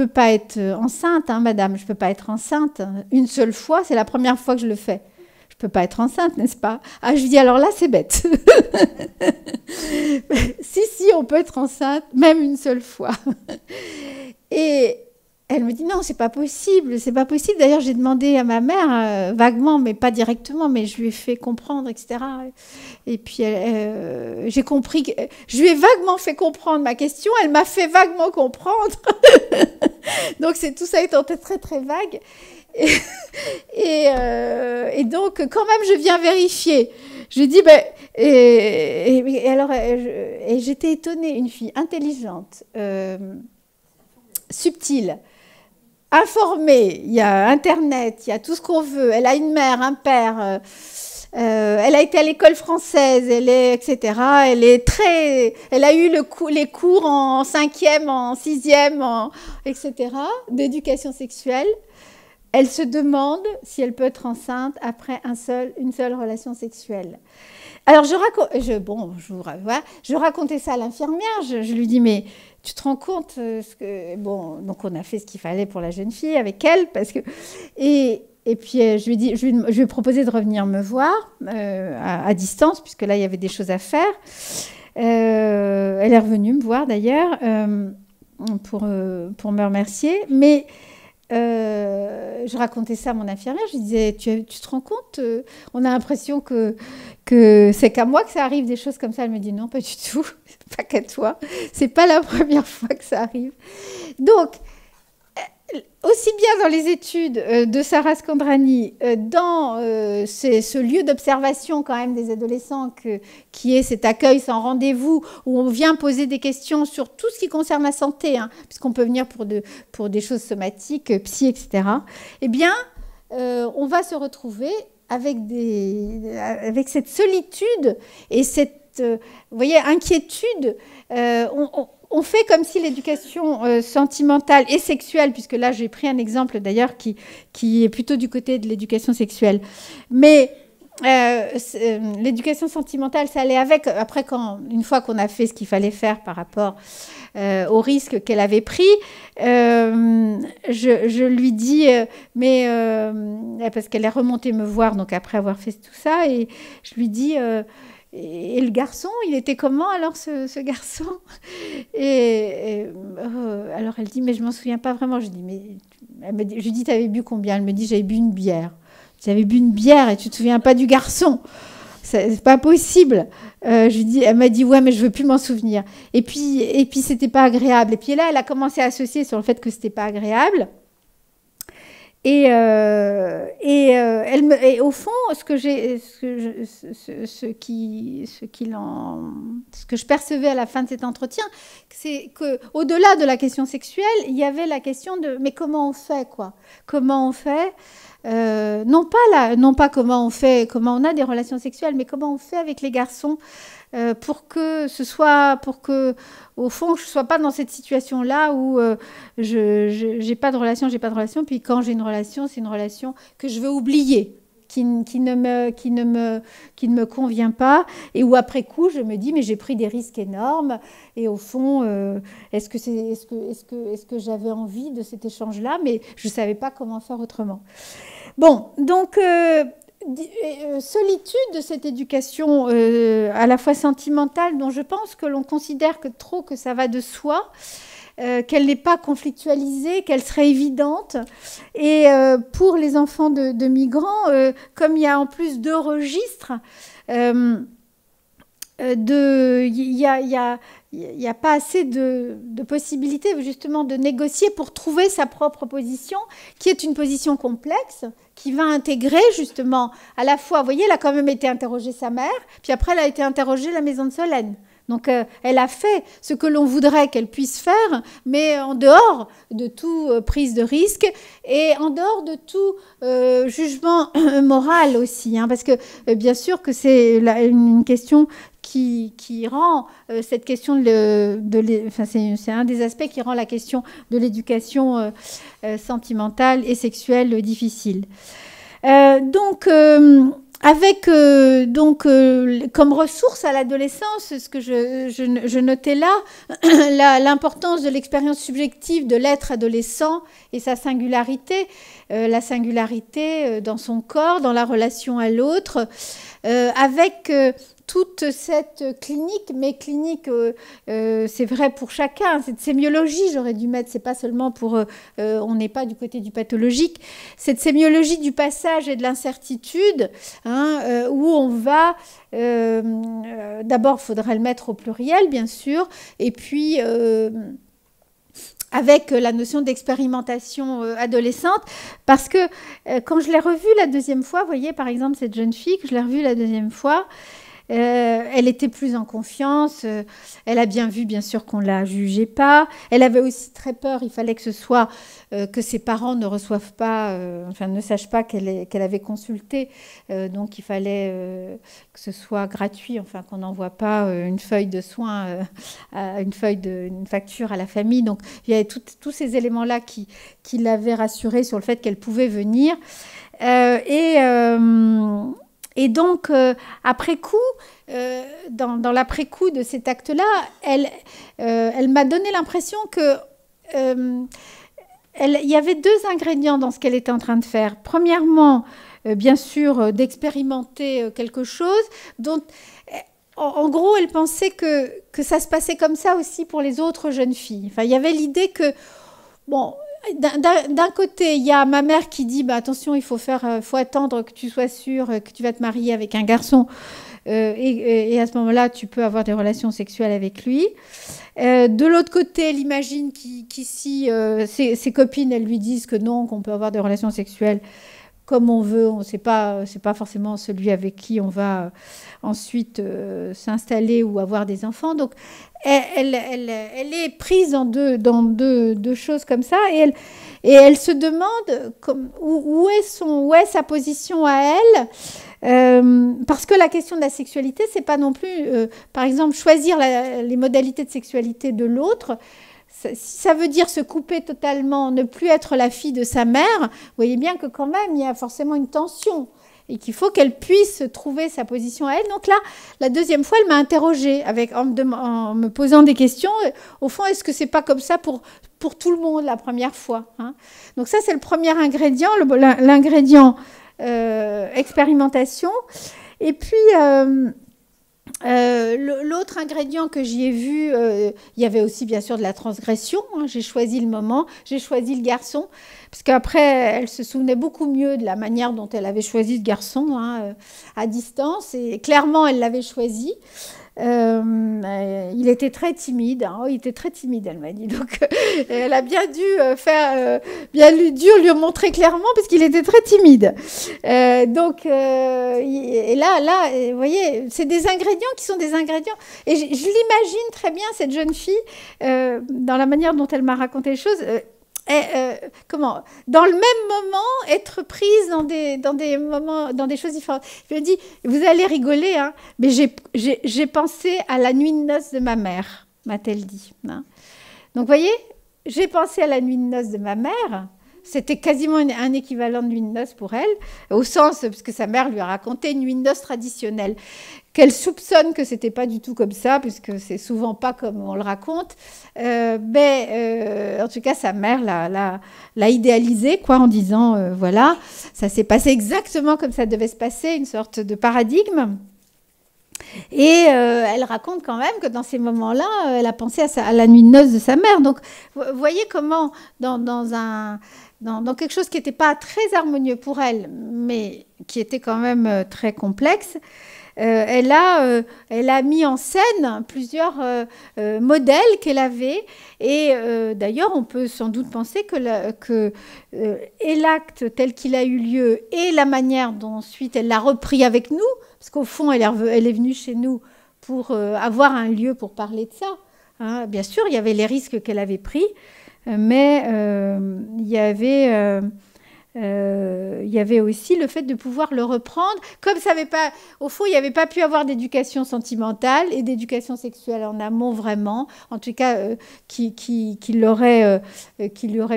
pas être enceinte, madame, je peux pas être enceinte. Une seule fois, c'est la première fois que je le fais. Je peux pas être enceinte, n'est-ce pas ? Je lui dis, alors là, c'est bête. Si, on peut être enceinte, même une seule fois. Et elle me dit, non, c'est pas possible. D'ailleurs, j'ai demandé à ma mère, vaguement, mais pas directement, mais je lui ai fait comprendre, etc. Et puis, j'ai compris, je lui ai vaguement fait comprendre ma question, elle m'a fait vaguement comprendre. Donc, tout ça étant très, très vague. Et donc, quand même, je viens vérifier. Je lui dis, et j'étais étonnée, une fille intelligente, subtile, informée, il y a Internet, il y a tout ce qu'on veut, elle a une mère, un père, elle a été à l'école française, etc. Elle a eu les cours en 5e, en 6e, etc., d'éducation sexuelle. Elle se demande si elle peut être enceinte après une seule relation sexuelle. Alors, je racontais ça à l'infirmière. Je lui dis, mais tu te rends compte donc on a fait ce qu'il fallait pour la jeune fille avec elle, et puis je lui ai proposé de revenir me voir à distance, puisque là il y avait des choses à faire. Elle est revenue me voir d'ailleurs pour me remercier, mais je racontais ça à mon infirmière, je disais, tu te rends compte, on a l'impression que c'est qu'à moi que ça arrive des choses comme ça. Elle me dit, non, pas du tout, pas qu'à toi, c'est pas la première fois que ça arrive. Donc, aussi bien dans les études de Sarah Scandrani, dans ce lieu d'observation quand même des adolescents qui est cet accueil sans rendez-vous, où on vient poser des questions sur tout ce qui concerne la santé, hein, puisqu'on peut venir pour des choses somatiques, psy, etc. Eh bien, on va se retrouver avec cette solitude et cette vous voyez, inquiétude. On fait comme si l'éducation sentimentale et sexuelle, puisque là j'ai pris un exemple d'ailleurs qui est plutôt du côté de l'éducation sexuelle, mais l'éducation sentimentale, ça allait avec. Après, une fois qu'on a fait ce qu'il fallait faire par rapport au risque qu'elle avait pris, je lui dis, parce qu'elle est remontée me voir, donc après avoir fait tout ça, et je lui dis... Et le garçon, il était comment alors ce garçon? Alors elle dit, mais je m'en souviens pas vraiment. Je dis, mais je lui dis, t'avais bu combien? Elle me dit, j'avais bu une bière. J'avais bu une bière et tu te souviens pas du garçon? C'est pas possible. Je lui dis, elle m'a dit, ouais, mais je veux plus m'en souvenir. Et puis c'était pas agréable. Et puis là, elle a commencé à associer sur le fait que c'était pas agréable. Et au fond, ce que je percevais à la fin de cet entretien, c'est qu'au-delà de la question sexuelle, il y avait la question de mais comment on fait, quoi? Comment on fait? Non pas comment on a des relations sexuelles, mais comment on fait avec les garçons pour que au fond, je ne sois pas dans cette situation-là où je n'ai pas de relation, puis quand j'ai une relation, c'est une relation que je veux oublier, qui ne me convient pas, et où après coup, je me dis, mais j'ai pris des risques énormes, et au fond, est-ce que j'avais envie de cet échange-là? Mais je ne savais pas comment faire autrement. Bon, donc... solitude de cette éducation à la fois sentimentale, dont je pense que l'on considère que ça va de soi, qu'elle n'est pas conflictualisée, qu'elle serait évidente. Et pour les enfants de migrants, comme il y a en plus deux registres, il n'y a pas assez de possibilités justement de négocier pour trouver sa propre position, qui est une position complexe, qui va intégrer justement à la fois, vous voyez, elle a quand même été interrogée sa mère, puis après elle a été interrogée la maison de Solène. Donc elle a fait ce que l'on voudrait qu'elle puisse faire, mais en dehors de toute prise de risque et en dehors de tout jugement moral aussi, hein, parce que bien sûr que c'est une question qui rend cette question c'est un des aspects qui rend la question de l'éducation sentimentale et sexuelle difficile. Avec comme ressource à l'adolescence, ce que je notais là, l'importance de l'expérience subjective de l'être adolescent et sa singularité, la singularité dans son corps, dans la relation à l'autre, avec toute cette clinique, mais clinique, c'est vrai pour chacun, cette sémiologie, j'aurais dû mettre, c'est pas seulement pour, on n'est pas du côté du pathologique, cette sémiologie du passage et de l'incertitude, hein, où on va, d'abord, il faudrait le mettre au pluriel, bien sûr, et puis... avec la notion d'expérimentation adolescente, parce que quand je l'ai revue la deuxième fois, vous voyez, par exemple, cette jeune fille, que je l'ai revue la deuxième fois, elle était plus en confiance, elle a bien vu, bien sûr, qu'on ne la jugeait pas, elle avait aussi très peur, il fallait que ce soit, que ses parents ne reçoivent pas, ne sachent pas qu'elle avait consulté, donc il fallait que ce soit gratuit, qu'on n'envoie pas une feuille de soins, une facture à la famille, donc il y avait tous ces éléments-là qui l'avaient rassurée sur le fait qu'elle pouvait venir, et donc, après coup, dans l'après-coup de cet acte-là, elle m'a donné l'impression que il y avait deux ingrédients dans ce qu'elle était en train de faire. Premièrement, bien sûr, d'expérimenter quelque chose dont, en gros, elle pensait que ça se passait comme ça aussi pour les autres jeunes filles. Il y avait l'idée que, bon... d'un côté, il y a ma mère qui dit, bah, attention, il faut attendre que tu sois sûre que tu vas te marier avec un garçon. Et à ce moment-là, tu peux avoir des relations sexuelles avec lui. De l'autre côté, elle imagine qu'ici, ses copines, elles lui disent que non, qu'on peut avoir des relations sexuelles comme on veut. C'est pas forcément celui avec qui on va ensuite s'installer ou avoir des enfants. Donc, elle est prise dans deux choses comme ça. Et elle se demande où est sa position à elle. Parce que la question de la sexualité, c'est pas non plus, par exemple, choisir les modalités de sexualité de l'autre. Si ça veut dire se couper totalement, ne plus être la fille de sa mère, vous voyez bien que quand même, il y a forcément une tension et qu'il faut qu'elle puisse trouver sa position à elle. Donc là, la deuxième fois, elle m'a interrogée en me posant des questions. Au fond, est-ce que c'est pas comme ça pour tout le monde la première fois, hein? Donc ça, c'est le premier ingrédient, l'ingrédient expérimentation. Et puis, l'autre ingrédient que j'y ai vu, il y avait aussi bien sûr de la transgression, hein. J'ai choisi le moment, j'ai choisi le garçon, parce qu'après, elle se souvenait beaucoup mieux de la manière dont elle avait choisi ce garçon, hein, à distance, et clairement, elle l'avait choisi. Il était très timide, hein. Oh, il était très timide, elle m'a dit. Donc, elle a bien dû dû lui montrer clairement parce qu'il était très timide. Et là, vous voyez, c'est des ingrédients qui sont des ingrédients. Et je l'imagine très bien, cette jeune fille, dans la manière dont elle m'a raconté les choses. Dans le même moment, être prise dans des moments, dans des choses différentes. Je lui dis, vous allez rigoler, hein, mais j'ai pensé à la nuit de noces de ma mère, m'a-t-elle dit, hein. Donc, vous voyez, j'ai pensé à la nuit de noces de ma mère. C'était quasiment un équivalent de nuit de noces pour elle, au sens, parce que sa mère lui a raconté une nuit de noces traditionnelle, qu'elle soupçonne que c'était pas du tout comme ça, puisque c'est souvent pas comme on le raconte. En tout cas, sa mère l'a idéalisé, quoi, en disant, voilà, ça s'est passé exactement comme ça devait se passer, une sorte de paradigme. Et elle raconte quand même que dans ces moments-là, elle a pensé à la nuit de noces de sa mère. Donc, vous voyez comment, dans quelque chose qui n'était pas très harmonieux pour elle, mais qui était quand même très complexe, elle a mis en scène plusieurs modèles qu'elle avait. Et d'ailleurs, on peut sans doute penser et l'acte tel qu'il a eu lieu et la manière dont ensuite elle l'a repris avec nous, parce qu'au fond, elle est venue chez nous pour avoir un lieu pour parler de ça, hein. Bien sûr, il y avait les risques qu'elle avait pris, mais il y avait aussi le fait de pouvoir le reprendre, comme ça avait pas, au fond, il n'y avait pas pu avoir d'éducation sentimentale et d'éducation sexuelle en amont vraiment, en tout cas qui lui aurait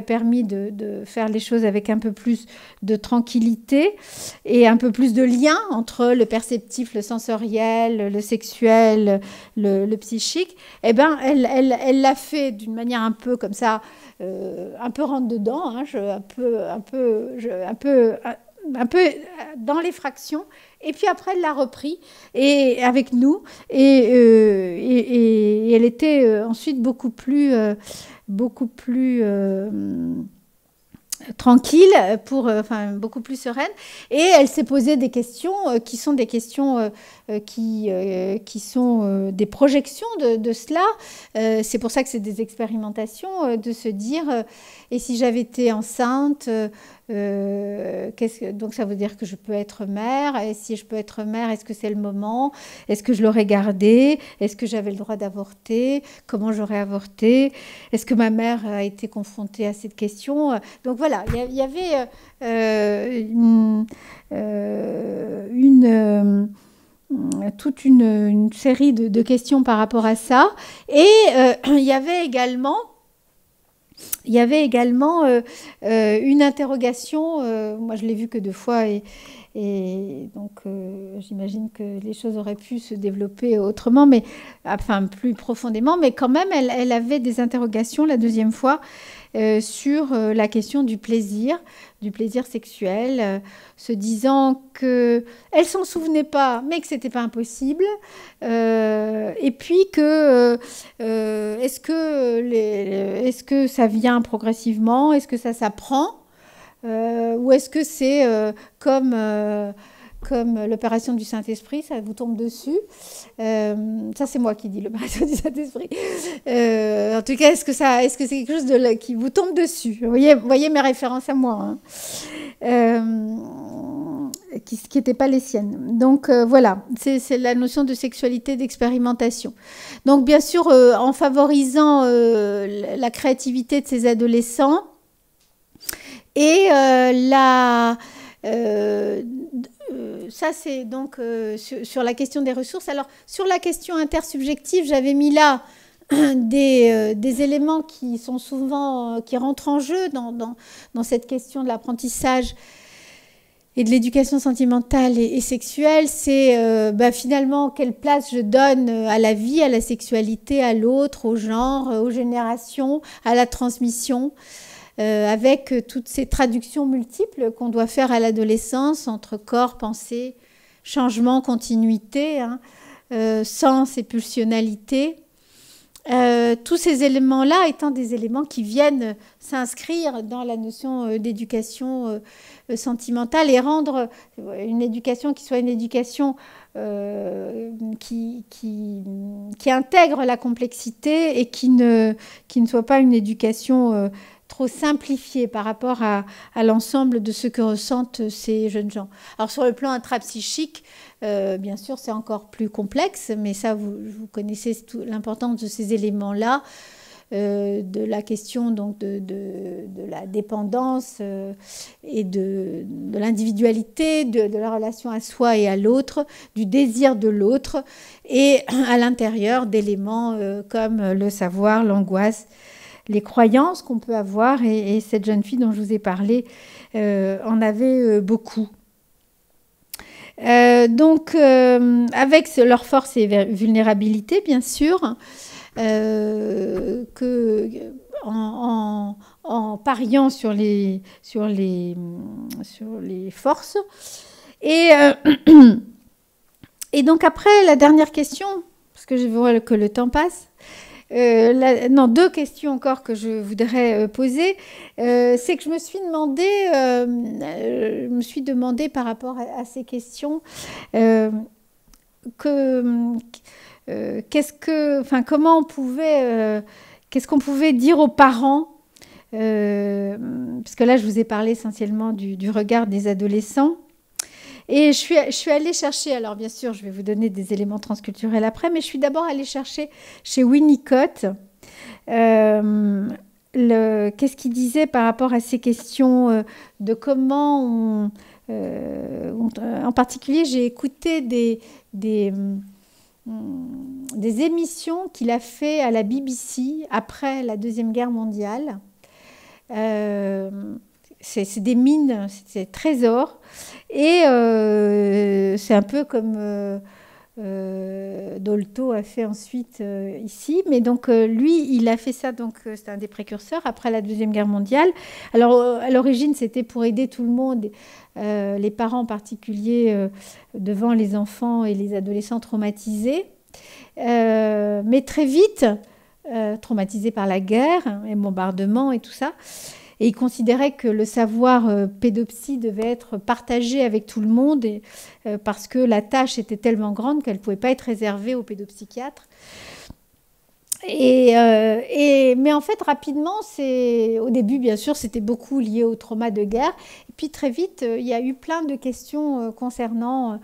permis de faire les choses avec un peu plus de tranquillité et un peu plus de lien entre le perceptif, le sensoriel, le sexuel, le psychique. Eh ben, elle l'a fait d'une manière un peu comme ça, un peu rentre dedans, hein, un peu dans les fractions, et puis après elle l'a repris et avec nous et elle était ensuite beaucoup plus tranquille, beaucoup plus sereine, et elle s'est posé des questions qui sont des questions qui sont des projections de cela. C'est pour ça que c'est des expérimentations, de se dire et si j'avais été enceinte, donc ça veut dire que je peux être mère, et si je peux être mère, est-ce que c'est le moment, est-ce que je l'aurais gardé, est-ce que j'avais le droit d'avorter, comment j'aurais avorté, est-ce que ma mère a été confrontée à cette question. Donc voilà, il y avait toute une série de questions par rapport à ça, et il y avait également une interrogation, moi je l'ai vue que 2 fois, Et donc, j'imagine que les choses auraient pu se développer autrement, mais enfin plus profondément. Mais quand même, elle avait des interrogations la deuxième fois sur la question du plaisir sexuel, se disant que elle s'en souvenait pas, mais que c'était pas impossible. Et puis que est-ce que ça vient progressivement, est-ce que ça s'apprend? Ou est-ce que c'est comme l'opération du Saint-Esprit, ça vous tombe dessus? Ça, c'est moi qui dis l'opération du Saint-Esprit. En tout cas, est-ce que c'est quelque chose qui vous tombe dessus? Vous voyez mes références à moi, hein, qui n'étaient pas les siennes. Donc voilà, c'est la notion de sexualité, d'expérimentation. Donc bien sûr, en favorisant la créativité de ces adolescents, et ça, c'est donc sur la question des ressources. Alors, sur la question intersubjective, j'avais mis là des éléments qui sont souvent, qui rentrent en jeu dans cette question de l'apprentissage et de l'éducation sentimentale et sexuelle. C'est finalement quelle place je donne à la vie, à la sexualité, à l'autre, au genre, aux générations, à la transmission. Avec toutes ces traductions multiples qu'on doit faire à l'adolescence entre corps, pensée, changement, continuité, hein, sens et pulsionalité. Tous ces éléments-là étant des éléments qui viennent s'inscrire dans la notion d'éducation sentimentale et rendre une éducation qui soit une éducation qui intègre la complexité et qui ne soit pas une éducation trop simplifié par rapport à l'ensemble de ce que ressentent ces jeunes gens. Alors sur le plan intrapsychique, bien sûr, c'est encore plus complexe, mais ça, vous connaissez l'importance de ces éléments-là, de la question donc de la dépendance et de l'individualité, de la relation à soi et à l'autre, du désir de l'autre, et à l'intérieur d'éléments comme le savoir, l'angoisse, les croyances qu'on peut avoir, et cette jeune fille dont je vous ai parlé en avait beaucoup. Donc, avec leur force et vulnérabilité, bien sûr, en pariant sur les forces. Et donc après, la dernière question, parce que je vois que le temps passe, deux questions encore que je voudrais poser. C'est que je me suis demandé par rapport à ces questions qu'est-ce qu'on pouvait dire aux parents, parce que là je vous ai parlé essentiellement du regard des adolescents. Et je suis allée chercher, alors bien sûr, je vais vous donner des éléments transculturels après, mais je suis d'abord allée chercher chez Winnicott qu'est-ce qu'il disait par rapport à ces questions de comment en particulier, j'ai écouté des émissions qu'il a fait à la BBC après la Deuxième Guerre mondiale. C'est des mines, c'est des trésors. Et c'est un peu comme Dolto a fait ensuite ici. Mais donc lui, il a fait ça, donc c'est un des précurseurs après la Deuxième Guerre mondiale. Alors à l'origine, c'était pour aider tout le monde, les parents en particulier, devant les enfants et les adolescents traumatisés. Mais très vite, traumatisés par la guerre, les bombardements et tout ça. Et il considérait que le savoir pédopsie devait être partagé avec tout le monde parce que la tâche était tellement grande qu'elle ne pouvait pas être réservée aux pédopsychiatres. Mais en fait, rapidement, au début, bien sûr, c'était beaucoup lié au trauma de guerre. Et puis très vite, il y a eu plein de questions concernant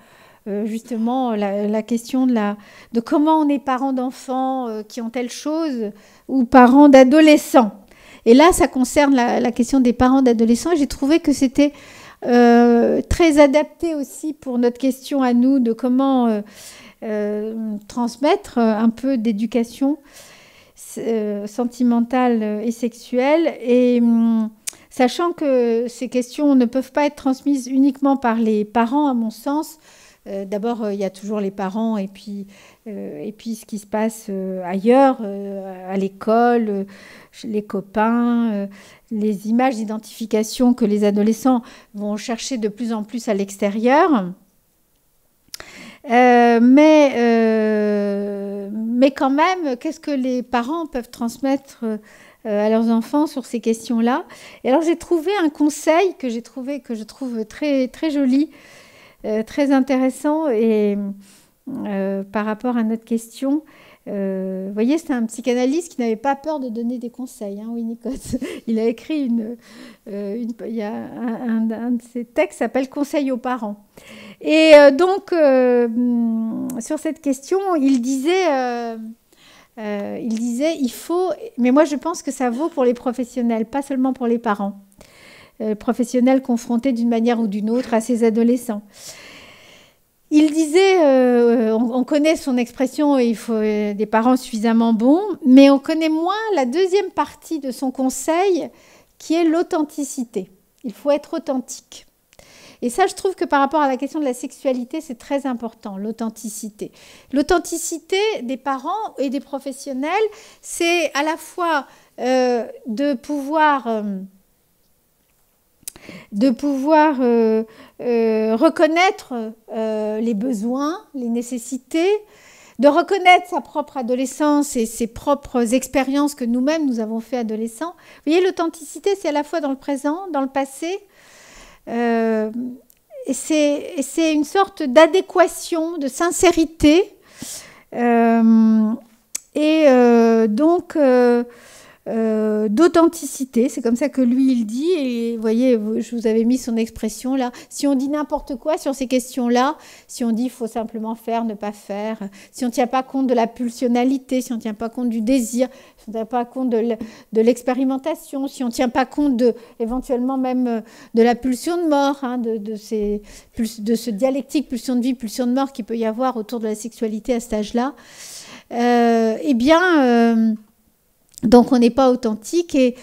justement la question de comment on est parent d'enfants qui ont telle chose ou parents d'adolescents. Et là, ça concerne la question des parents d'adolescents. J'ai trouvé que c'était très adapté aussi pour notre question à nous de comment transmettre un peu d'éducation sentimentale et sexuelle. Et sachant que ces questions ne peuvent pas être transmises uniquement par les parents, à mon sens. D'abord, il y a toujours les parents et puis ce qui se passe ailleurs, à l'école, chez les copains, les images d'identification que les adolescents vont chercher de plus en plus à l'extérieur. Mais quand même, qu'est-ce que les parents peuvent transmettre à leurs enfants sur ces questions-là? Et alors j'ai trouvé un conseil que je trouve très, très joli, très intéressant et par rapport à notre question. Vous voyez, c'est un psychanalyste qui n'avait pas peur de donner des conseils, hein, Winnicott. Il a écrit il y a un de ses textes qui s'appelle Conseil aux parents. Et donc, sur cette question, il disait, il faut, mais moi je pense que ça vaut pour les professionnels, pas seulement pour les parents, professionnels confrontés d'une manière ou d'une autre à ces adolescents. Il disait, on connaît son expression, il faut des parents suffisamment bons, mais on connaît moins la deuxième partie de son conseil, qui est l'authenticité. Il faut être authentique. Et ça, je trouve que par rapport à la question de la sexualité, c'est très important, l'authenticité. L'authenticité des parents et des professionnels, c'est à la fois de pouvoir reconnaître les besoins, les nécessités, de reconnaître sa propre adolescence et ses propres expériences que nous-mêmes, nous avons fait adolescents. Vous voyez, l'authenticité, c'est à la fois dans le présent, dans le passé, et c'est une sorte d'adéquation, de sincérité, donc d'authenticité. C'est comme ça que lui, il dit. Et vous voyez, je vous avais mis son expression là. Si on dit n'importe quoi sur ces questions-là, si on dit il faut simplement faire, ne pas faire, si on ne tient pas compte de la pulsionalité, si on ne tient pas compte du désir, si on ne tient pas compte de l'expérimentation, si on ne tient pas compte éventuellement même de la pulsion de mort, hein, de ce dialectique pulsion de vie, pulsion de mort qu'il peut y avoir autour de la sexualité à cet âge-là, eh bien... donc on n'est pas authentique et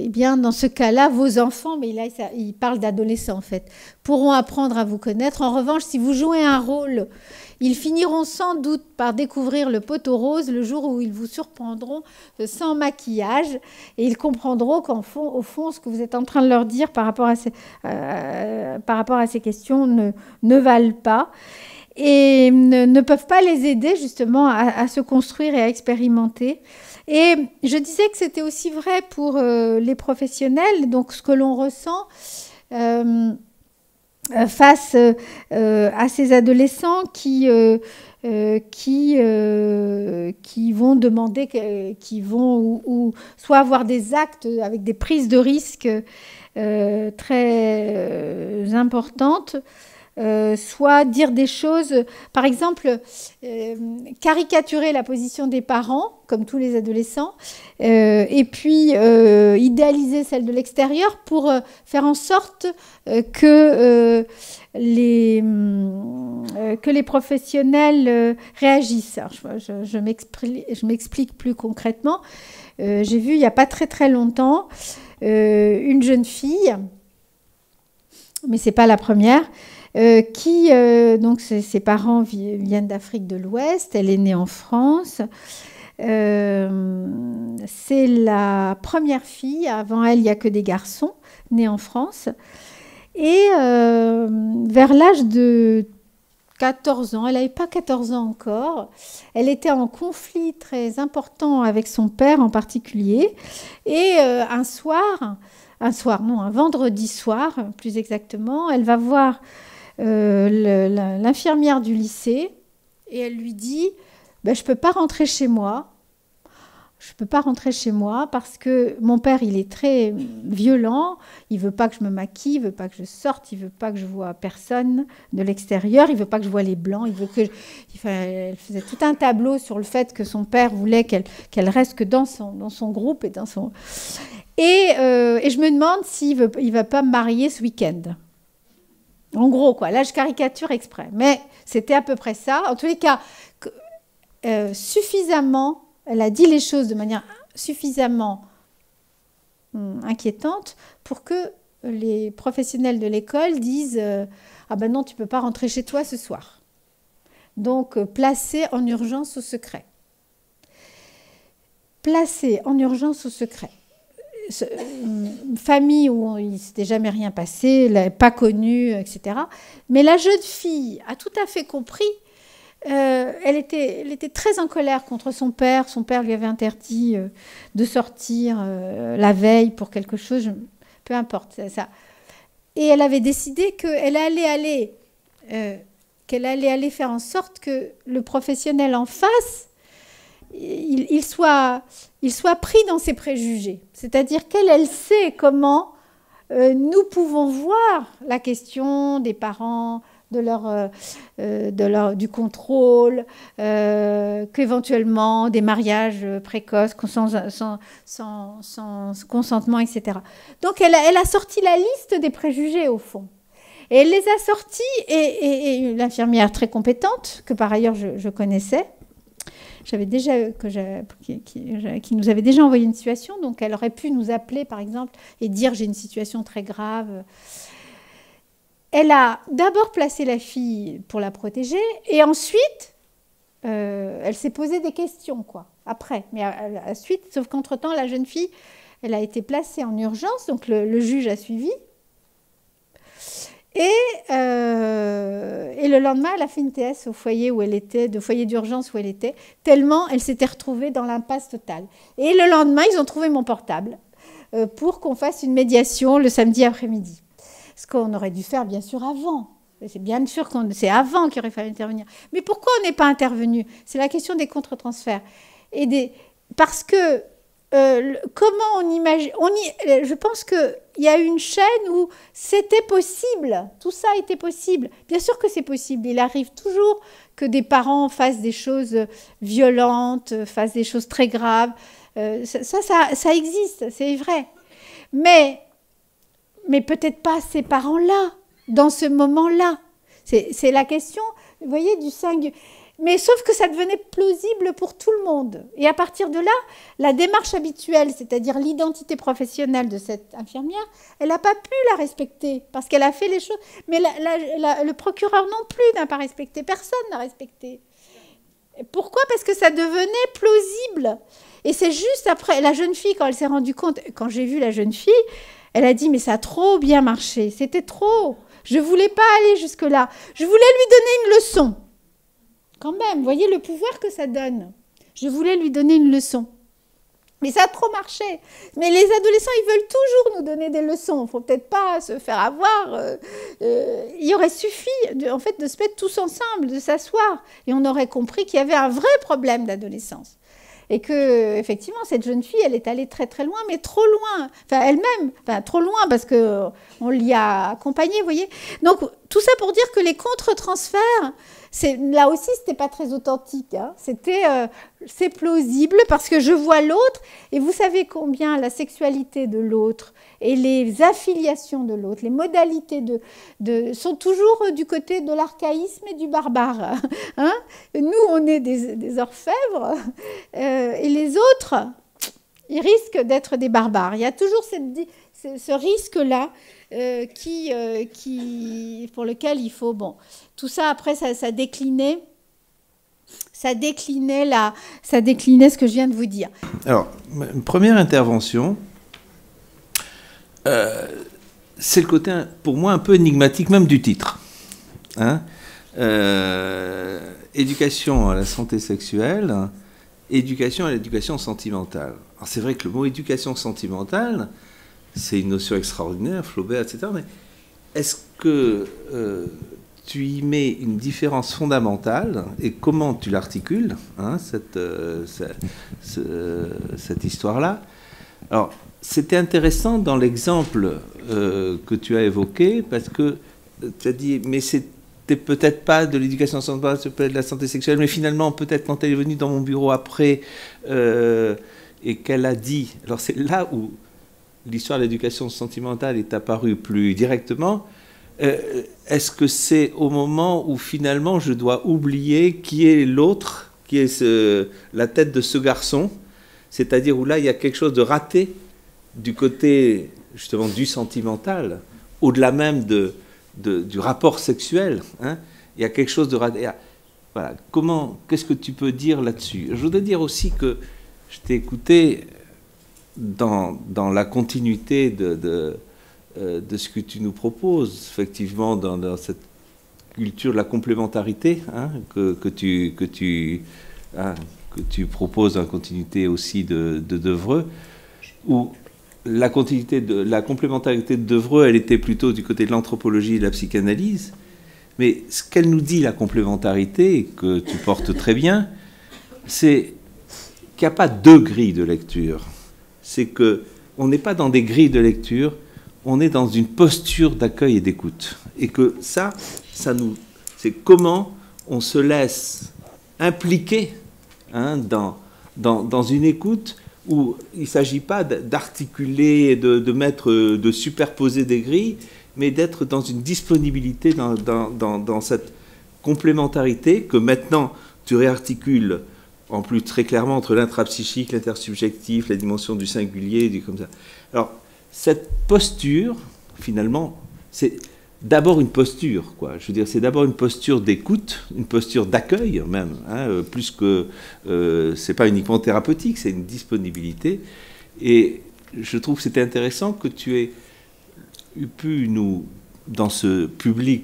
bien dans ce cas-là, vos enfants, mais là il parle d'adolescents en fait, pourront apprendre à vous connaître. En revanche, si vous jouez un rôle, ils finiront sans doute par découvrir le poteau rose le jour où ils vous surprendront sans maquillage et ils comprendront au fond, ce que vous êtes en train de leur dire par rapport à ces questions ne valent pas. Et ne peuvent pas les aider justement à se construire et à expérimenter. Et je disais que c'était aussi vrai pour les professionnels, donc ce que l'on ressent face à ces adolescents qui vont demander, qui vont ou soit avoir des actes avec des prises de risques très importantes, soit dire des choses, par exemple, caricaturer la position des parents, comme tous les adolescents, et puis idéaliser celle de l'extérieur pour faire en sorte que les professionnels réagissent. Alors, je m'explique plus concrètement. J'ai vu il n'y a pas très très longtemps une jeune fille, mais ce n'est pas la première, donc ses parents viennent d'Afrique de l'Ouest, elle est née en France. C'est la première fille, avant elle, il n'y a que des garçons nés en France. Et vers l'âge de 14 ans, elle n'avait pas 14 ans encore, elle était en conflit très important avec son père en particulier. Et un vendredi soir, plus exactement, elle va voir l'infirmière du lycée et elle lui dit je ne peux pas rentrer chez moi. Je ne peux pas rentrer chez moi parce que mon père, il est très violent. Il ne veut pas que je me maquille, il ne veut pas que je sorte, il ne veut pas que je vois personne de l'extérieur, il ne veut pas que je vois les blancs. Elle faisait tout un tableau sur le fait que son père voulait qu'elle reste que dans son groupe. Et je me demande s'il ne va pas me marier ce week-end. En gros, quoi. Là, je caricature exprès. Mais c'était à peu près ça. En tous les cas, suffisamment... Elle a dit les choses de manière suffisamment inquiétante pour que les professionnels de l'école disent ah ben non, tu ne peux pas rentrer chez toi ce soir. Donc, placé en urgence au secret. Placé en urgence au secret. Famille où il ne s'était jamais rien passé, pas connue, etc. Mais la jeune fille a tout à fait compris. Elle était très en colère contre son père. Son père lui avait interdit de sortir la veille pour quelque chose, peu importe ça. Et elle avait décidé qu'elle allait aller faire en sorte que le professionnel en face, il soit pris dans ses préjugés. C'est-à-dire qu'elle sait comment nous pouvons voir la question des parents, du contrôle, qu'éventuellement des mariages précoces sans consentement, etc. Donc elle a sorti la liste des préjugés au fond. Et elle les a sortis, et l'infirmière très compétente, que par ailleurs je connaissais, qui nous avait déjà envoyé une situation, donc elle aurait pu nous appeler par exemple et dire j'ai une situation très grave. Elle a d'abord placé la fille pour la protéger, et ensuite elle s'est posé des questions, quoi, après. Mais à la suite, sauf qu'entre-temps, la jeune fille, elle a été placée en urgence, donc le juge a suivi. Et le lendemain, elle a fait une TS au foyer où elle était, de foyer d'urgence où elle était, tellement elle s'était retrouvée dans l'impasse totale. Et le lendemain, ils ont trouvé mon portable pour qu'on fasse une médiation le samedi après-midi. Ce qu'on aurait dû faire, bien sûr, avant. C'est bien sûr que c'est avant qu'il aurait fallu intervenir. Mais pourquoi on n'est pas intervenu? C'est la question des contre-transferts. Parce que comment on imagine... je pense qu'il y a une chaîne où c'était possible. Tout ça était possible. Bien sûr que c'est possible. Il arrive toujours que des parents fassent des choses violentes, fassent des choses très graves. Ça existe, c'est vrai. Mais peut-être pas ces parents-là, dans ce moment-là. C'est la question, vous voyez, du singulier. Mais sauf que ça devenait plausible pour tout le monde. Et à partir de là, la démarche habituelle, c'est-à-dire l'identité professionnelle de cette infirmière, elle n'a pas pu la respecter parce qu'elle a fait les choses. Mais le procureur non plus n'a pas respecté. Personne n'a respecté. Pourquoi? Parce que ça devenait plausible. Et c'est juste après, la jeune fille, quand elle s'est rendue compte, quand j'ai vu la jeune fille, elle a dit, mais ça a trop bien marché. C'était trop. Je ne voulais pas aller jusque-là. Je voulais lui donner une leçon. Quand même, vous voyez le pouvoir que ça donne. Je voulais lui donner une leçon. Mais ça a trop marché. Mais les adolescents, ils veulent toujours nous donner des leçons. Il ne faut peut-être pas se faire avoir. Il aurait suffi, en fait, de se mettre tous ensemble, de s'asseoir. Et on aurait compris qu'il y avait un vrai problème d'adolescence. Et que, effectivement, cette jeune fille, elle est allée très très loin, mais trop loin. Enfin, elle-même, trop loin parce qu'on l'y a accompagnée, vous voyez. Donc, tout ça pour dire que les contre-transferts, là aussi, ce n'était pas très authentique. Hein. C'est plausible parce que je vois l'autre, et vous savez combien la sexualité de l'autre et les affiliations de l'autre, les modalités sont toujours du côté de l'archaïsme et du barbare. Hein. Nous, on est des orfèvres, et les autres, ils risquent d'être des barbares. Il y a toujours ce risque-là pour lequel il faut... Bon, tout ça, après, ça déclinait ce que je viens de vous dire. Alors, une première intervention, c'est le côté, pour moi, un peu énigmatique même du titre. Hein, éducation à la santé sexuelle, éducation à l'éducation sentimentale. Alors, c'est vrai que le mot éducation sentimentale, c'est une notion extraordinaire, Flaubert, etc. Mais est-ce que tu y mets une différence fondamentale et comment tu l'articules, hein, cette histoire-là? Alors, c'était intéressant dans l'exemple que tu as évoqué parce que tu as dit, mais c'était peut-être pas de l'éducation sentimentale, c'est peut-être de la santé sexuelle, mais finalement, peut-être quand elle est venue dans mon bureau après et qu'elle a dit... Alors, c'est là où l'histoire de l'éducation sentimentale est apparue plus directement. Est-ce que c'est au moment où finalement je dois oublier qui est l'autre, qui est la tête de ce garçon, c'est-à-dire où là il y a quelque chose de raté du côté justement du sentimental, au-delà même du rapport sexuel, hein, il y a quelque chose de... Voilà, qu'est-ce que tu peux dire là-dessus? Je voudrais dire aussi que je t'ai écouté dans la continuité de ce que tu nous proposes, effectivement, dans cette culture de la complémentarité, hein, que tu proposes en continuité aussi de Devreux, où la complémentarité de Devreux, elle était plutôt du côté de l'anthropologie et de la psychanalyse, mais ce qu'elle nous dit, la complémentarité, et que tu portes très bien, c'est qu'il n'y a pas deux grilles de lecture. C'est qu'on n'est pas dans des grilles de lecture, on est dans une posture d'accueil et d'écoute. Et que c'est comment on se laisse impliquer, hein, dans une écoute où il ne s'agit pas d'articuler, de superposer des grilles, mais d'être dans une disponibilité, dans cette complémentarité que maintenant tu réarticules en plus très clairement entre l'intrapsychique, l'intersubjectif, la dimension du singulier, comme ça. Alors, cette posture, finalement, c'est d'abord une posture, quoi. Je veux dire, c'est d'abord une posture d'écoute, une posture d'accueil même, hein, plus que... c'est pas uniquement thérapeutique, c'est une disponibilité. Et je trouve que c'était intéressant que tu aies pu nous, dans ce public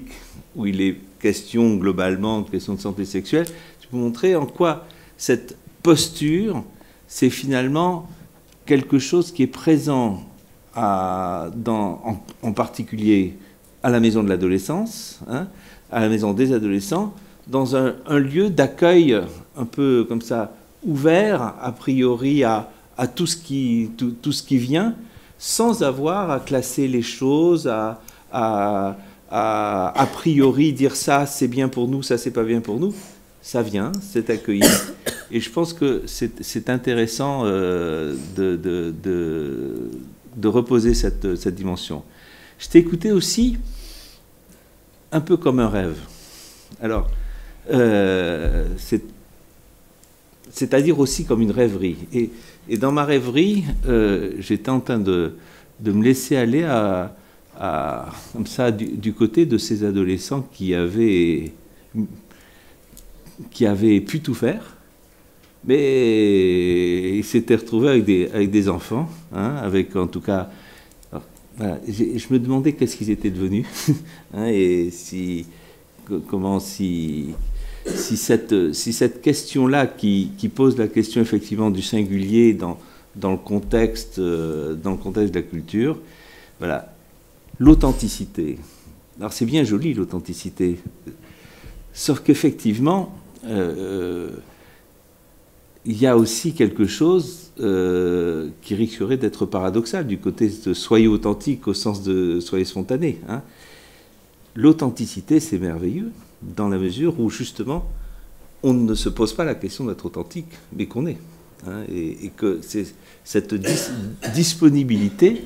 où il est question globalement de questions de santé sexuelle, tu peux montrer en quoi cette posture, c'est finalement quelque chose qui est présent en particulier à la maison de l'adolescence, hein, à la maison des adolescents, dans un lieu d'accueil un peu comme ça, ouvert a priori à tout ce qui vient, sans avoir à classer les choses, a priori dire ça c'est bien pour nous, ça c'est pas bien pour nous. Ça vient, c'est accueilli. Et je pense que c'est intéressant de reposer cette dimension. Je t'ai écouté aussi un peu comme un rêve. Alors, c'est-à-dire aussi comme une rêverie. Et dans ma rêverie, j'étais en train de me laisser aller comme ça, du côté de ces adolescents qui avaient pu tout faire, mais ils s'étaient retrouvés avec des enfants, hein, avec en tout cas... Alors, voilà, je me demandais qu'est-ce qu'ils étaient devenus, hein, et si cette question-là qui pose la question effectivement du singulier dans le contexte de la culture, voilà, l'authenticité. Alors c'est bien joli l'authenticité, sauf qu'effectivement il y a aussi quelque chose qui risquerait d'être paradoxal du côté de soyez authentique au sens de soyez spontané, hein. L'authenticité, c'est merveilleux dans la mesure où justement on ne se pose pas la question d'être authentique, mais qu'on est, hein, et que c'est cette disponibilité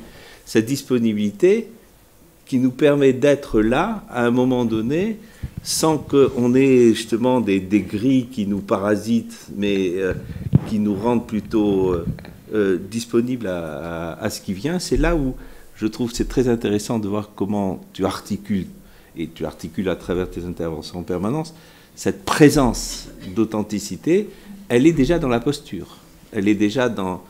qui nous permet d'être là à un moment donné sans qu'on ait justement des grilles qui nous parasitent, mais qui nous rendent plutôt disponibles à ce qui vient. C'est là où je trouve que c'est très intéressant de voir comment tu articules, et tu articules à travers tes interventions en permanence, cette présence d'authenticité, elle est déjà dans la posture. Elle est déjà dans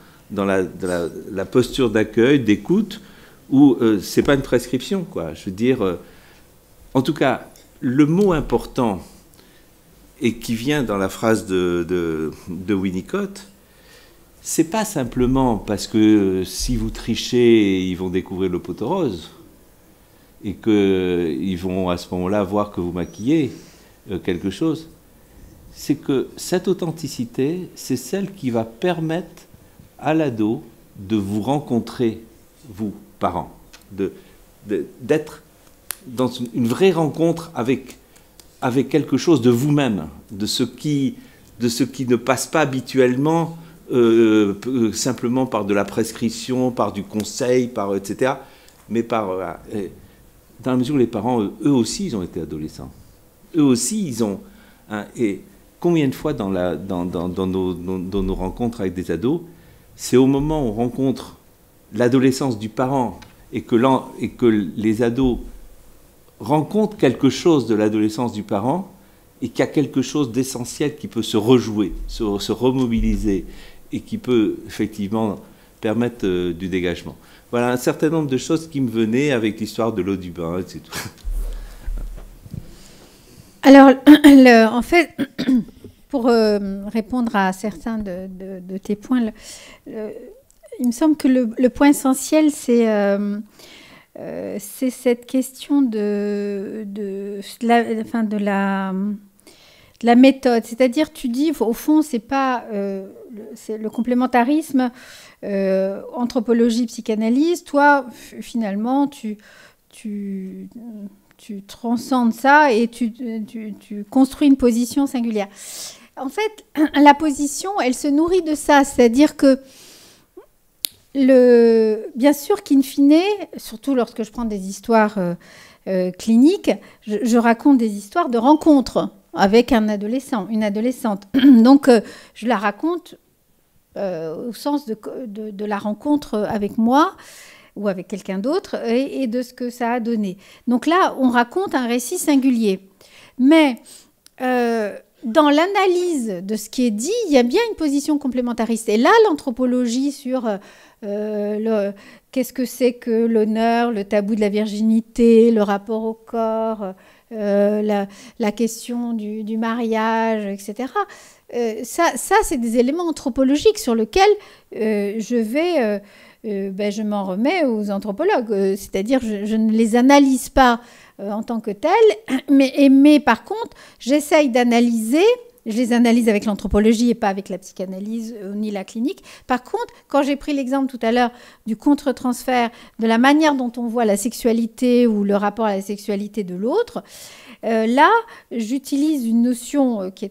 la posture d'accueil, d'écoute, où c'est pas une prescription, quoi. Je veux dire, en tout cas, le mot important, et qui vient dans la phrase de Winnicott, c'est pas simplement parce que si vous trichez, ils vont découvrir le pot rose, et qu'ils vont à ce moment-là voir que vous maquillez quelque chose. C'est que cette authenticité, c'est celle qui va permettre à l'ado de vous rencontrer, vous, parents, d'être dans une vraie rencontre avec quelque chose de vous-même, de ce qui ne passe pas habituellement simplement par de la prescription, par du conseil, etc., mais par... dans la mesure où les parents, eux aussi, ils ont été adolescents. Eux aussi, ils ont... Hein, et combien de fois dans nos rencontres avec des ados, c'est au moment où on rencontre l'adolescence du parent et que les ados rencontrent quelque chose de l'adolescence du parent et qu'il y a quelque chose d'essentiel qui peut se rejouer, se remobiliser et qui peut effectivement permettre du dégagement. Voilà un certain nombre de choses qui me venaient avec l'histoire de l'eau du bain, etc. Alors, en fait, pour répondre à certains de tes points, il me semble que le point essentiel, c'est cette question de la méthode. C'est-à-dire, tu dis, au fond, c'est pas c'est le complémentarisme, anthropologie, psychanalyse. Toi, finalement, tu transcendes ça et tu construis une position singulière. En fait, la position, elle se nourrit de ça. C'est-à-dire que bien sûr qu'in fine, surtout lorsque je prends des histoires cliniques, je raconte des histoires de rencontres avec un adolescent, une adolescente. Donc, je la raconte au sens de la rencontre avec moi ou avec quelqu'un d'autre et de ce que ça a donné. Donc là, on raconte un récit singulier. Mais dans l'analyse de ce qui est dit, il y a bien une position complémentariste. Et là, l'anthropologie sur qu'est-ce que c'est que l'honneur, le tabou de la virginité, le rapport au corps, la question du mariage, etc. Ça c'est des éléments anthropologiques sur lesquels je m'en remets aux anthropologues. C'est-à-dire, je ne les analyse pas en tant que tels, mais par contre, j'essaye d'analyser. Je les analyse avec l'anthropologie et pas avec la psychanalyse ni la clinique. Par contre, quand j'ai pris l'exemple tout à l'heure du contre-transfert, de la manière dont on voit la sexualité ou le rapport à la sexualité de l'autre, là, j'utilise une notion qui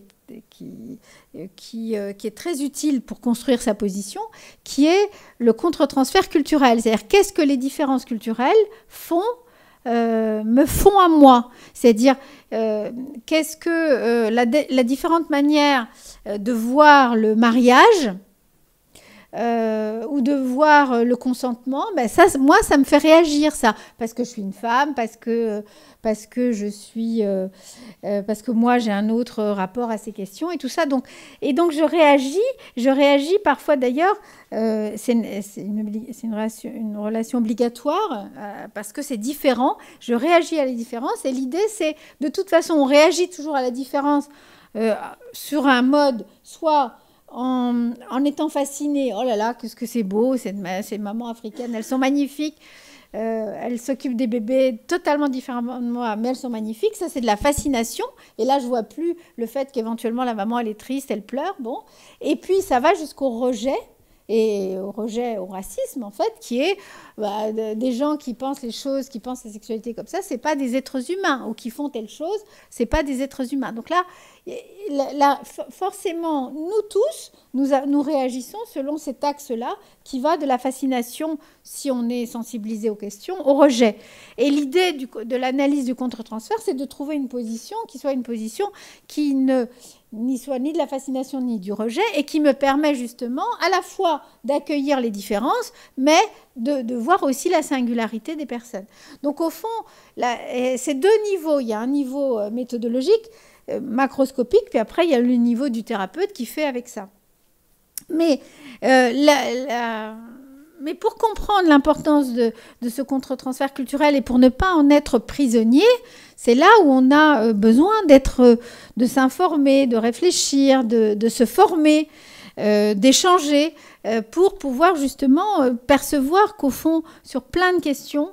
est très utile pour construire sa position, qui est le contre-transfert culturel. C'est-à-dire, qu'est-ce que les différences culturelles me font à moi. C'est-à-dire, qu'est-ce que la différente manière de voir le mariage ou de voir le consentement, ben ça, moi, ça me fait réagir, ça. Parce que je suis une femme, parce que moi, j'ai un autre rapport à ces questions et tout ça. Donc je réagis parfois d'ailleurs, c'est une relation obligatoire parce que c'est différent. Je réagis à la différence et l'idée, c'est, de toute façon, on réagit toujours à la différence sur un mode, soit en étant fasciné, oh là là, qu'est-ce que c'est beau, ces mamans africaines, elles sont magnifiques, elles s'occupent des bébés totalement différemment de moi, mais elles sont magnifiques, ça c'est de la fascination, et là je vois plus le fait qu'éventuellement la maman elle est triste, elle pleure, bon, et puis ça va jusqu'au rejet, et au racisme en fait, qui est des gens qui pensent les choses, qui pensent la sexualité comme ça, c'est pas des êtres humains, ou qui font telle chose, c'est pas des êtres humains. Donc là forcément, nous tous, nous réagissons selon cet axe-là, qui va de la fascination, si on est sensibilisé aux questions, au rejet. Et l'idée de l'analyse du contre-transfert, c'est de trouver une position qui soit une position qui n'y soit ni de la fascination ni du rejet, et qui me permet justement à la fois d'accueillir les différences, mais de voir aussi la singularité des personnes. Donc au fond, ces deux niveaux, il y a un niveau méthodologique, macroscopique, puis après il y a le niveau du thérapeute qui fait avec ça. Mais pour comprendre l'importance de ce contre-transfert culturel et pour ne pas en être prisonnier, c'est là où on a besoin de s'informer, de réfléchir, de se former, d'échanger, pour pouvoir justement percevoir qu'au fond, sur plein de questions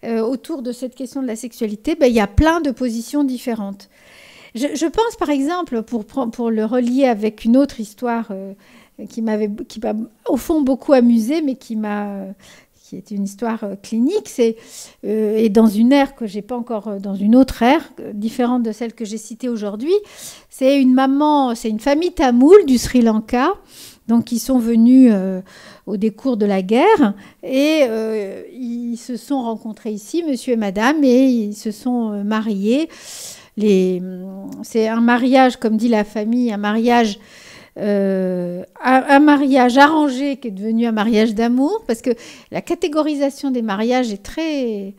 autour de cette question de la sexualité, il y a plein de positions différentes. Je pense par exemple, pour le relier avec une autre histoire qui m'a au fond beaucoup amusée, mais qui est une histoire clinique, et dans une ère que j'ai pas encore, dans une autre ère différente de celle que j'ai citée aujourd'hui. C'est une famille tamoule du Sri Lanka, donc ils sont venus au décours de la guerre, et ils se sont rencontrés ici, monsieur et madame, et ils se sont mariés. C'est un mariage, comme dit la famille, un mariage un mariage arrangé qui est devenu un mariage d'amour, parce que la catégorisation des mariages est très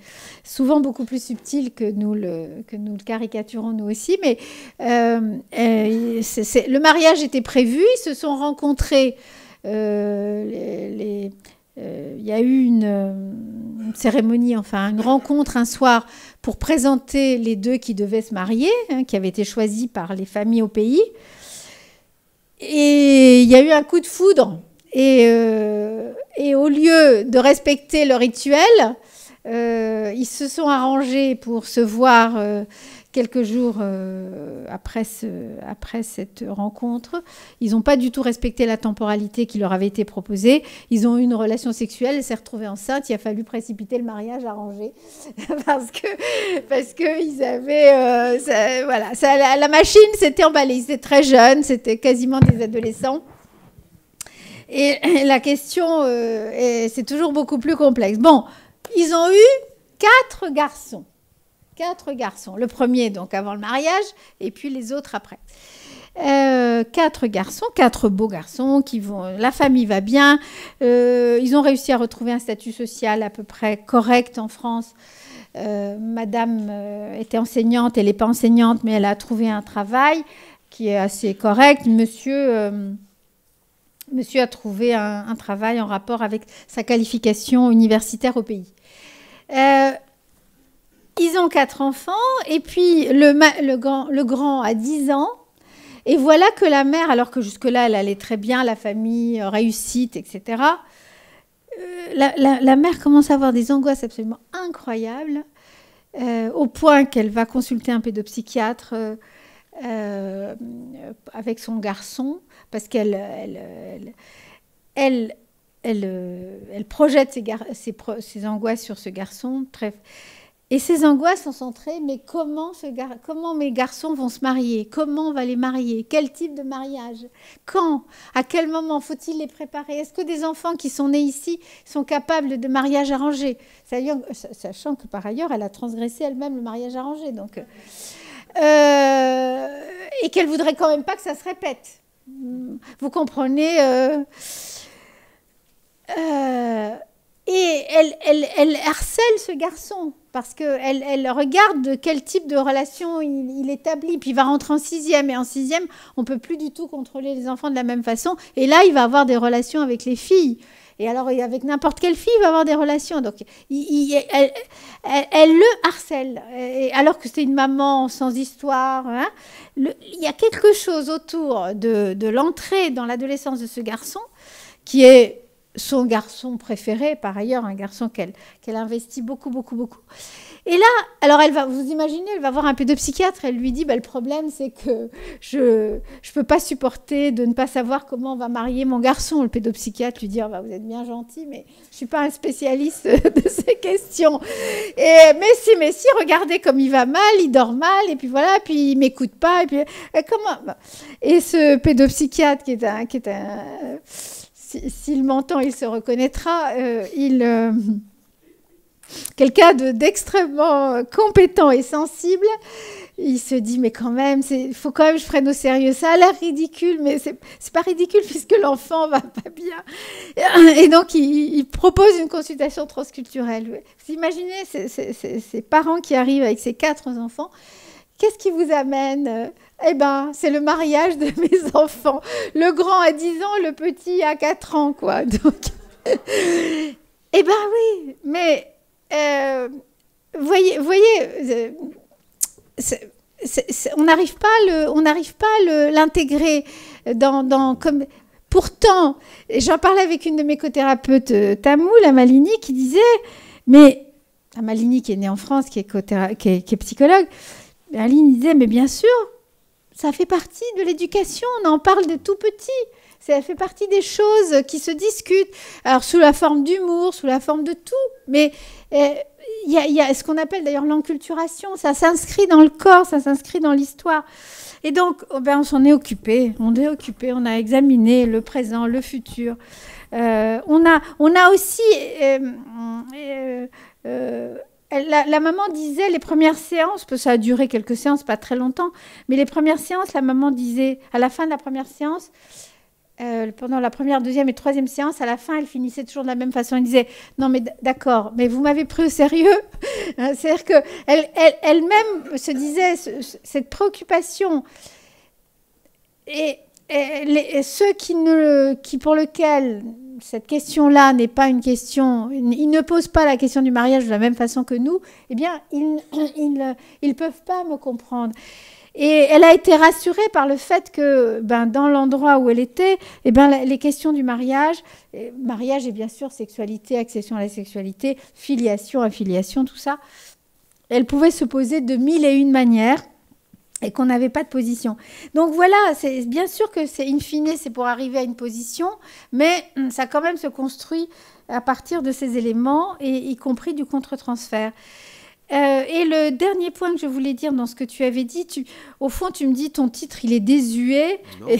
souvent beaucoup plus subtile que nous le caricaturons nous aussi, mais le mariage était prévu, ils se sont rencontrés, il y a eu une cérémonie, enfin une rencontre un soir pour présenter les deux qui devaient se marier, hein, qui avaient été choisis par les familles au pays. Et il y a eu un coup de foudre. Et au lieu de respecter le rituel, ils se sont arrangés pour se voir quelques jours après cette rencontre. Ils n'ont pas du tout respecté la temporalité qui leur avait été proposée. Ils ont eu une relation sexuelle, elle s'est retrouvée enceinte. Il a fallu précipiter le mariage arrangé parce que ils avaient la machine s'était emballée. Ils étaient très jeunes, c'était quasiment des adolescents. Et la question, c'est toujours beaucoup plus complexe. Bon, ils ont eu 4 garçons. 4 garçons. Le premier, donc, avant le mariage, et puis les autres après. 4 garçons, 4 beaux garçons qui vont... La famille va bien. Ils ont réussi à retrouver un statut social à peu près correct en France. Madame était enseignante, elle n'est pas enseignante, mais elle a trouvé un travail qui est assez correct. Monsieur a trouvé un travail en rapport avec sa qualification universitaire au pays. Ils ont 4 enfants, et puis le grand a 10 ans, et voilà que la mère, alors que jusque-là, elle allait très bien, la famille, réussite, etc., la mère commence à avoir des angoisses absolument incroyables, au point qu'elle va consulter un pédopsychiatre avec son garçon, parce qu'elle projette ses angoisses sur ce garçon. Et ces angoisses sont centrées, mais comment mes garçons vont se marier? Comment on va les marier? Quel type de mariage? Quand? À quel moment? Faut-il les préparer? Est-ce que des enfants qui sont nés ici sont capables de mariage arrangé? Sachant que par ailleurs, elle a transgressé elle-même le mariage arrangé. Donc, et qu'elle voudrait quand même pas que ça se répète. Vous comprenez et elle harcèle ce garçon parce qu'elle regarde de quel type de relation il établit. Puis il va rentrer en 6e. Et en 6e, on ne peut plus du tout contrôler les enfants de la même façon. Et là, il va avoir des relations avec les filles. Et alors, avec n'importe quelle fille, il va avoir des relations. Donc, elle le harcèle. Alors que c'est une maman sans histoire. Hein, il y a quelque chose autour de l'entrée dans l'adolescence de ce garçon qui est son garçon préféré, par ailleurs, un garçon qu'elle investit beaucoup, beaucoup, beaucoup. Et là, alors vous imaginez, elle va voir un pédopsychiatre, elle lui dit, le problème, c'est que je peux pas supporter de ne pas savoir comment on va marier mon garçon. Le pédopsychiatre lui dit, vous êtes bien gentil, mais je suis pas un spécialiste de ces questions. Mais si, regardez comme il va mal, il dort mal, et puis voilà, puis il m'écoute pas, et puis comment... Et ce pédopsychiatre qui est un s'il m'entend, il se reconnaîtra. Quelqu'un d'extrêmement compétent et sensible, il se dit, mais quand même, il faut quand même que je prenne au sérieux. Ça a l'air ridicule, mais c'est pas ridicule puisque l'enfant va pas bien. Et donc, il propose une consultation transculturelle. Vous imaginez ces parents qui arrivent avec ces 4 enfants. Qu'est-ce qui vous amène ? C'est le mariage de mes enfants. Le grand a 10 ans, le petit a 4 ans, quoi. Donc, oui, mais voyez, on n'arrive pas à l'intégrer comme. Pourtant, j'en parlais avec une de mes cothérapeutes, Tamoul, à Malini, qui disait, mais à Malini qui est née en France, qui est psychologue, Aline disait, mais bien sûr, ça fait partie de l'éducation, on en parle de tout petit. Ça fait partie des choses qui se discutent, alors sous la forme d'humour, sous la forme de tout. Mais il y a ce qu'on appelle d'ailleurs l'enculturation, ça s'inscrit dans le corps, ça s'inscrit dans l'histoire. Et donc, on s'en est occupé, on a examiné le présent, le futur. On a aussi la maman disait, les premières séances, parce que ça a duré quelques séances, pas très longtemps, mais les premières séances, la maman disait, à la fin de la première séance, pendant la première, deuxième et troisième séance, à la fin, elle finissait toujours de la même façon. Elle disait, non mais d'accord, mais vous m'avez pris au sérieux. C'est-à-dire qu'elle-même se disait, cette préoccupation, et ceux qui pour lesquels cette question-là n'est pas une question, ils ne posent pas la question du mariage de la même façon que nous, eh bien, ils ne peuvent pas me comprendre. Et elle a été rassurée par le fait que dans l'endroit où elle était, les questions du mariage et bien sûr sexualité, accession à la sexualité, filiation, affiliation, tout ça, elles pouvaient se poser de 1001 manières et qu'on n'avait pas de position. Donc voilà, c'est bien sûr que c'est in fine, c'est pour arriver à une position, mais ça quand même se construit à partir de ces éléments, et y compris du contre-transfert. Et le dernier point que je voulais dire dans ce que tu avais dit, au fond, tu me dis ton titre, il est désuet. Et,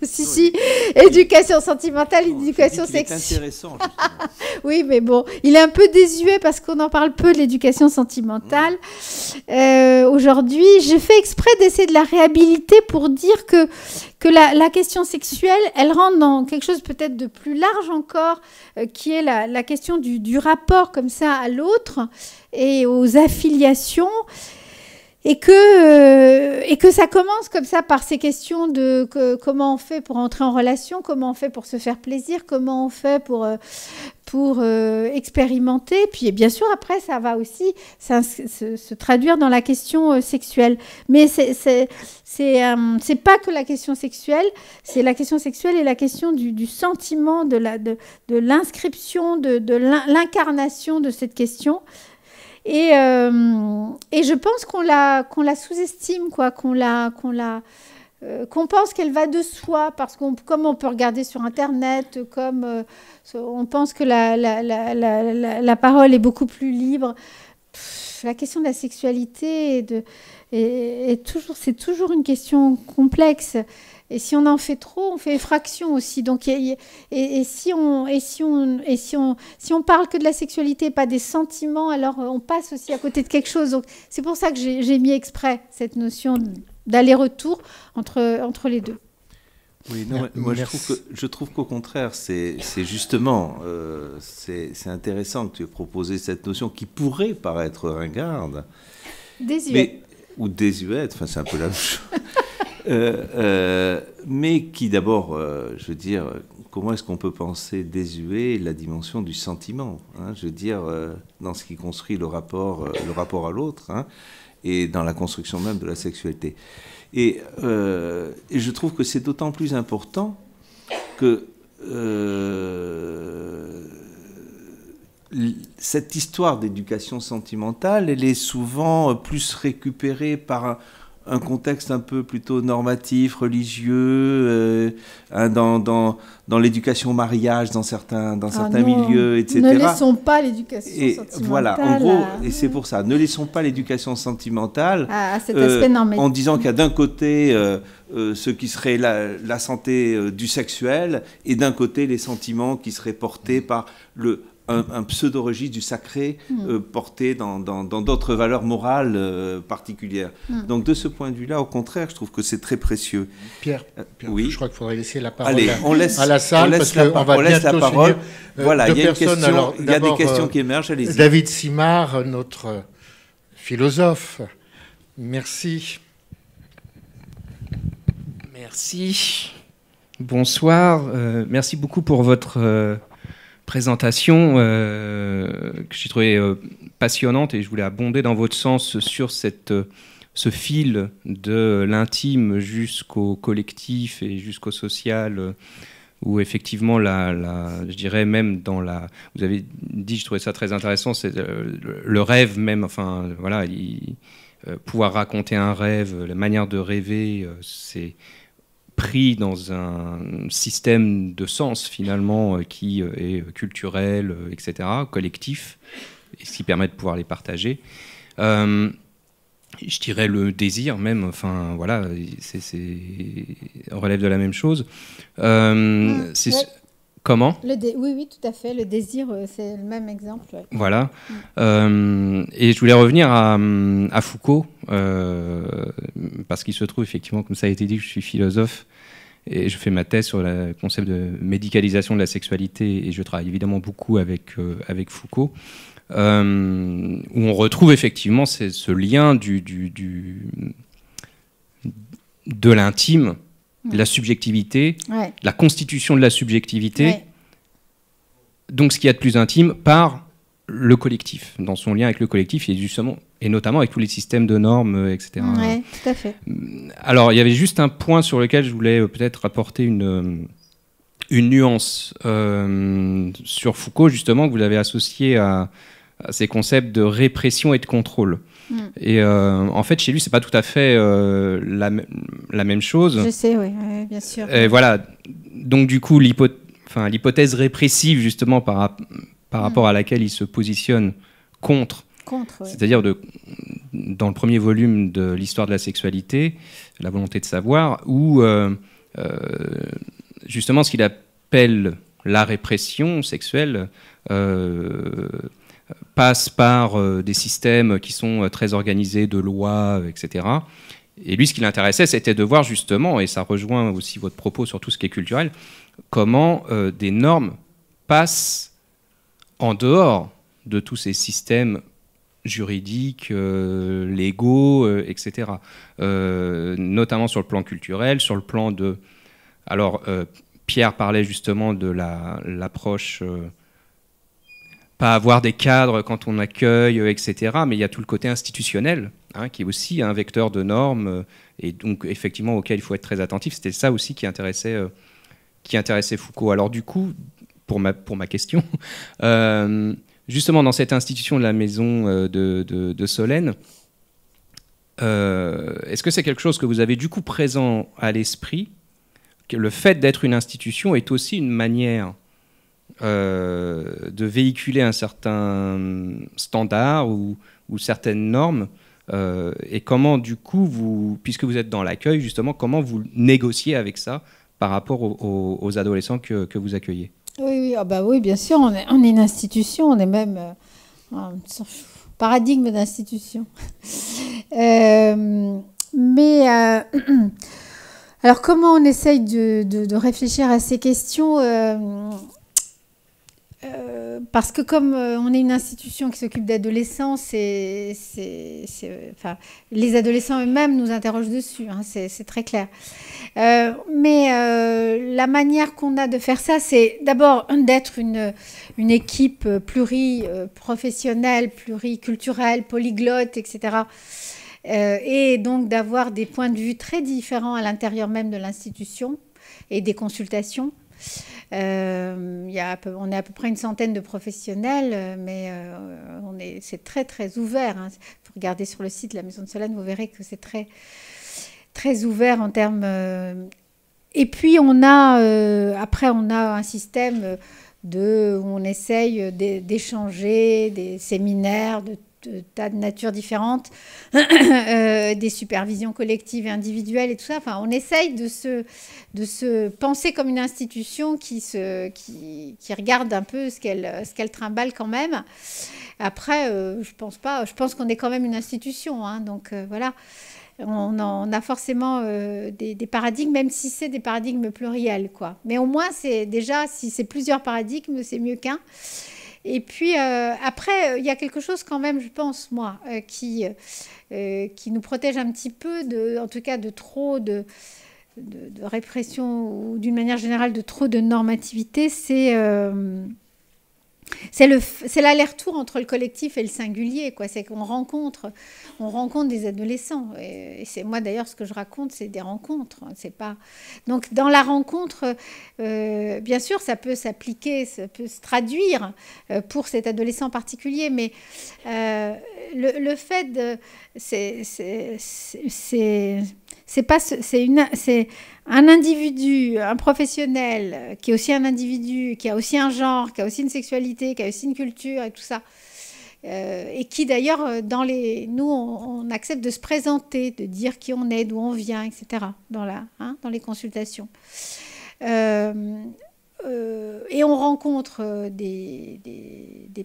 si, éducation sentimentale, éducation sexuelle. C'est intéressant. Oui, mais bon, il est un peu désuet parce qu'on en parle peu de l'éducation sentimentale. Aujourd'hui, j'ai fait exprès d'essayer de la réhabiliter pour dire que la question sexuelle, elle rentre dans quelque chose peut-être de plus large encore, qui est la question du rapport comme ça à l'autre et aux affiliations, et que ça commence comme ça par ces questions de comment on fait pour entrer en relation, comment on fait pour se faire plaisir, comment on fait pour expérimenter. Puis bien sûr, après, ça va aussi se traduire dans la question sexuelle. Mais c'est pas que la question sexuelle, c'est la question sexuelle et la question du sentiment, de l'inscription, de l'incarnation de cette question. Et je pense qu'on la sous-estime, quoi, qu'on pense qu'elle va de soi, parce comme on peut regarder sur Internet, comme on pense que la parole est beaucoup plus libre. La question de la sexualité c'est toujours une question complexe. Et si on en fait trop, on fait effraction aussi. Donc, si on parle que de la sexualité et pas des sentiments, alors on passe aussi à côté de quelque chose. Donc, c'est pour ça que j'ai mis exprès cette notion d'aller-retour entre les deux. Oui, non, moi je trouve qu'au contraire, c'est justement, c'est intéressant que tu aies proposé cette notion qui pourrait paraître ringarde. Désuète. Ou désuète, enfin c'est un peu la même chose. Mais qui d'abord, je veux dire, comment est-ce qu'on peut penser désuet la dimension du sentiment, hein, je veux dire, dans ce qui construit le rapport à l'autre, hein, et dans la construction même de la sexualité. Et je trouve que c'est d'autant plus important que cette histoire d'éducation sentimentale, elle est souvent plus récupérée par un contexte un peu plutôt normatif, religieux, dans l'éducation au mariage, dans certains milieux, etc. Ne laissons pas l'éducation sentimentale. Voilà, en gros, et c'est pour ça, ne laissons pas l'éducation sentimentale à cet aspect normatif. En disant qu'il y a d'un côté ce qui serait la santé du sexuel, et d'un côté les sentiments qui seraient portés par un pseudo-registre du sacré porté dans d'autres valeurs morales particulières. Donc de ce point de vue-là, au contraire, je trouve que c'est très précieux. Pierre, oui. Je crois qu'il faudrait laisser la parole à la salle, parce qu'on va bientôt finir. Voilà, il y a des questions qui émergent, allez-y. David Simard, notre philosophe, merci. Merci. Bonsoir. Merci beaucoup pour votre présentation que j'ai trouvée passionnante, et je voulais abonder dans votre sens sur ce fil de l'intime jusqu'au collectif et jusqu'au social, où effectivement je dirais même vous avez dit, je trouvais ça très intéressant, c'est le rêve même, enfin voilà, pouvoir raconter un rêve, la manière de rêver, c'est pris dans un système de sens finalement qui est culturel, etc., collectif, et ce qui permet de pouvoir les partager. Je dirais le désir même, enfin voilà, on relève de la même chose. Comment? Oui, tout à fait. Le désir, c'est le même exemple. Ouais. Voilà. Et je voulais revenir à Foucault, parce qu'il se trouve effectivement, comme ça a été dit, que je suis philosophe et je fais ma thèse sur le concept de médicalisation de la sexualité et je travaille évidemment beaucoup avec Foucault, où on retrouve effectivement ce lien de l'intime, de la subjectivité, Ouais. la constitution de la subjectivité, Ouais. donc ce qu'il y a de plus intime par le collectif, dans son lien avec le collectif, et notamment avec tous les systèmes de normes, etc. Ouais, tout à fait. Alors, il y avait juste un point sur lequel je voulais peut-être apporter une nuance sur Foucault, justement, que vous avez associé à ces concepts de répression et de contrôle. Et en fait, chez lui, c'est pas tout à fait la même chose. Je sais, oui, bien sûr. Et voilà. Donc, du coup, l'hypothèse répressive, justement, par rapport à laquelle il se positionne contre, ouais. C'est-à-dire dans le premier volume de l'histoire de la sexualité, la volonté de savoir, où justement ce qu'il appelle la répression sexuelle passe par des systèmes qui sont très organisés de lois, etc. Et lui, ce qui l'intéressait, c'était de voir justement, et ça rejoint aussi votre propos sur tout ce qui est culturel, comment des normes passent en dehors de tous ces systèmes juridiques, légaux, etc. Notamment sur le plan culturel, sur le plan de... Alors, Pierre parlait justement de l'approche... pas avoir des cadres quand on accueille, etc. Mais il y a tout le côté institutionnel, qui est aussi un vecteur de normes, et donc effectivement auquel il faut être très attentif. C'était ça aussi qui intéressait Foucault. Alors du coup, pour ma question, justement dans cette institution de la maison de Solesmes, est-ce que c'est quelque chose que vous avez du coup présent à l'esprit, que le fait d'être une institution est aussi une manière de véhiculer un certain standard ou certaines normes, et comment du coup puisque vous êtes dans l'accueil justement, comment vous négociez avec ça par rapport aux adolescents que vous accueillez? Oui, oui, bien sûr, on est une institution, on est même un paradigme d'institution. Alors comment on essaye de réfléchir à ces questions, parce que comme on est une institution qui s'occupe d'adolescents, les adolescents eux-mêmes nous interrogent dessus, c'est très clair. Mais la manière qu'on a de faire ça, c'est d'abord d'être une équipe pluriprofessionnelle, pluriculturelle, polyglotte, etc. Et donc d'avoir des points de vue très différents à l'intérieur même de l'institution et des consultations. On est à peu près une centaine de professionnels, mais c'est très très ouvert. Vous regardez sur le site de la Maison de Solesmes, vous verrez que c'est très très ouvert en termes. Et puis après on a un système où on essaye d'échanger des séminaires de tas de natures différentes, des supervisions collectives et individuelles et tout ça. Enfin, on essaye de se penser comme une institution qui regarde un peu ce qu'elle trimballe quand même. Après, je pense qu'on est quand même une institution, donc voilà. On a forcément des paradigmes, même si c'est des paradigmes pluriels, quoi. Mais au moins, si c'est plusieurs paradigmes, c'est mieux qu'un. Et puis après, il y a quelque chose quand même, je pense, moi, qui nous protège un petit peu, en tout cas de trop de répression ou d'une manière générale de trop de normativité, c'est l'aller-retour entre le collectif et le singulier, quoi. C'est qu'on rencontre des adolescents. Et c'est moi d'ailleurs ce que je raconte, c'est des rencontres. C'est pas. Donc dans la rencontre, bien sûr, ça peut s'appliquer, ça peut se traduire pour cet adolescent particulier, mais le fait c'est un individu, un professionnel qui est aussi un individu, qui a aussi un genre, qui a aussi une sexualité, qui a aussi une culture et tout ça. Et qui d'ailleurs, nous, on accepte de se présenter, de dire qui on est, d'où on vient, etc. dans les consultations. et on rencontre des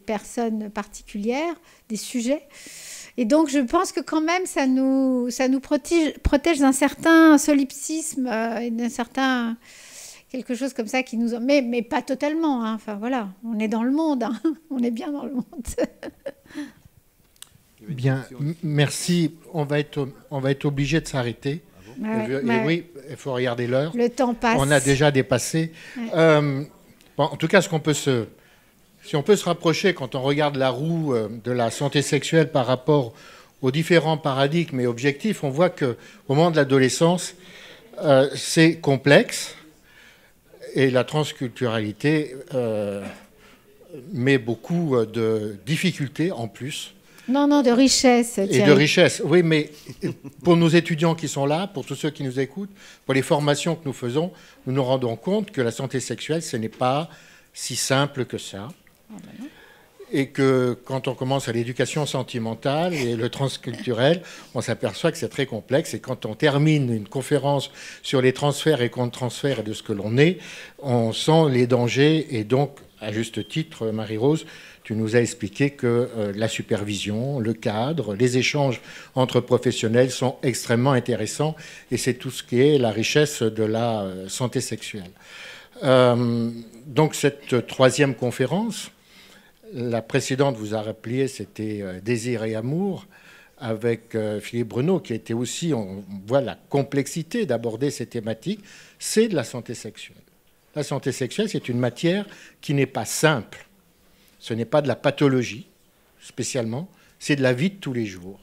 personnes particulières, des sujets. Et donc, je pense que quand même, ça nous protège d'un certain solipsisme et d'un certain... quelque chose comme ça qui nous... Mais pas totalement, hein. Enfin, voilà, on est dans le monde, hein. On est bien dans le monde. Bien, merci. On va être obligé de s'arrêter. Oui, il faut regarder l'heure. Le temps passe. On a déjà dépassé. Ouais. Bon, en tout cas, si on peut se rapprocher quand on regarde la roue de la santé sexuelle par rapport aux différents paradigmes et objectifs, on voit qu'au moment de l'adolescence, c'est complexe et la transculturalité met beaucoup de difficultés en plus. Non, de richesse. Et de richesse, oui, mais pour nos étudiants qui sont là, pour tous ceux qui nous écoutent, pour les formations que nous faisons, nous nous rendons compte que la santé sexuelle, ce n'est pas si simple que ça. Et que quand on commence à l'éducation sentimentale et le transculturel, on s'aperçoit que c'est très complexe. Et quand on termine une conférence sur les transferts et contre-transferts et de ce que l'on est, on sent les dangers. Et donc, à juste titre, Marie-Rose, tu nous as expliqué que la supervision, le cadre, les échanges entre professionnels sont extrêmement intéressants. Et c'est tout ce qui est la richesse de la santé sexuelle. Donc, cette troisième conférence... La précédente, vous a rappelé, c'était Désir et amour, avec Philippe Bruneau, qui était aussi, on voit la complexité d'aborder ces thématiques, c'est de la santé sexuelle. La santé sexuelle, c'est une matière qui n'est pas simple. Ce n'est pas de la pathologie, spécialement, c'est de la vie de tous les jours.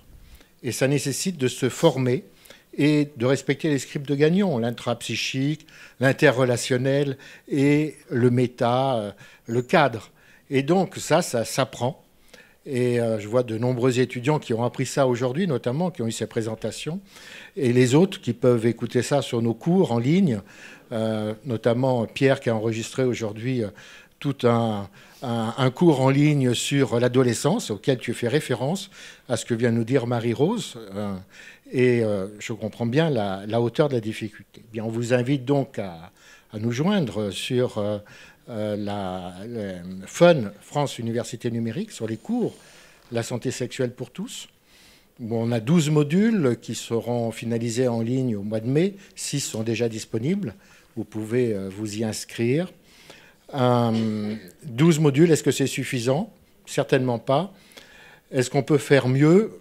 Et ça nécessite de se former et de respecter les scripts de Gagnon, l'intrapsychique, l'interrelationnel et le méta, le cadre. Et donc, ça s'apprend. Et je vois de nombreux étudiants qui ont appris ça aujourd'hui, notamment, qui ont eu ces présentations. Et les autres qui peuvent écouter ça sur nos cours en ligne, notamment Pierre qui a enregistré aujourd'hui tout un cours en ligne sur l'adolescence, auquel tu fais référence à ce que vient nous dire Marie-Rose. Et je comprends bien la hauteur de la difficulté. Bien, on vous invite donc à nous joindre sur... la FUN, France Université Numérique, sur les cours La santé sexuelle pour tous. Bon, on a 12 modules qui seront finalisés en ligne au mois de mai. 6 sont déjà disponibles. Vous pouvez vous y inscrire. 12 modules, est-ce que c'est suffisant? Certainement pas. Est-ce qu'on peut faire mieux?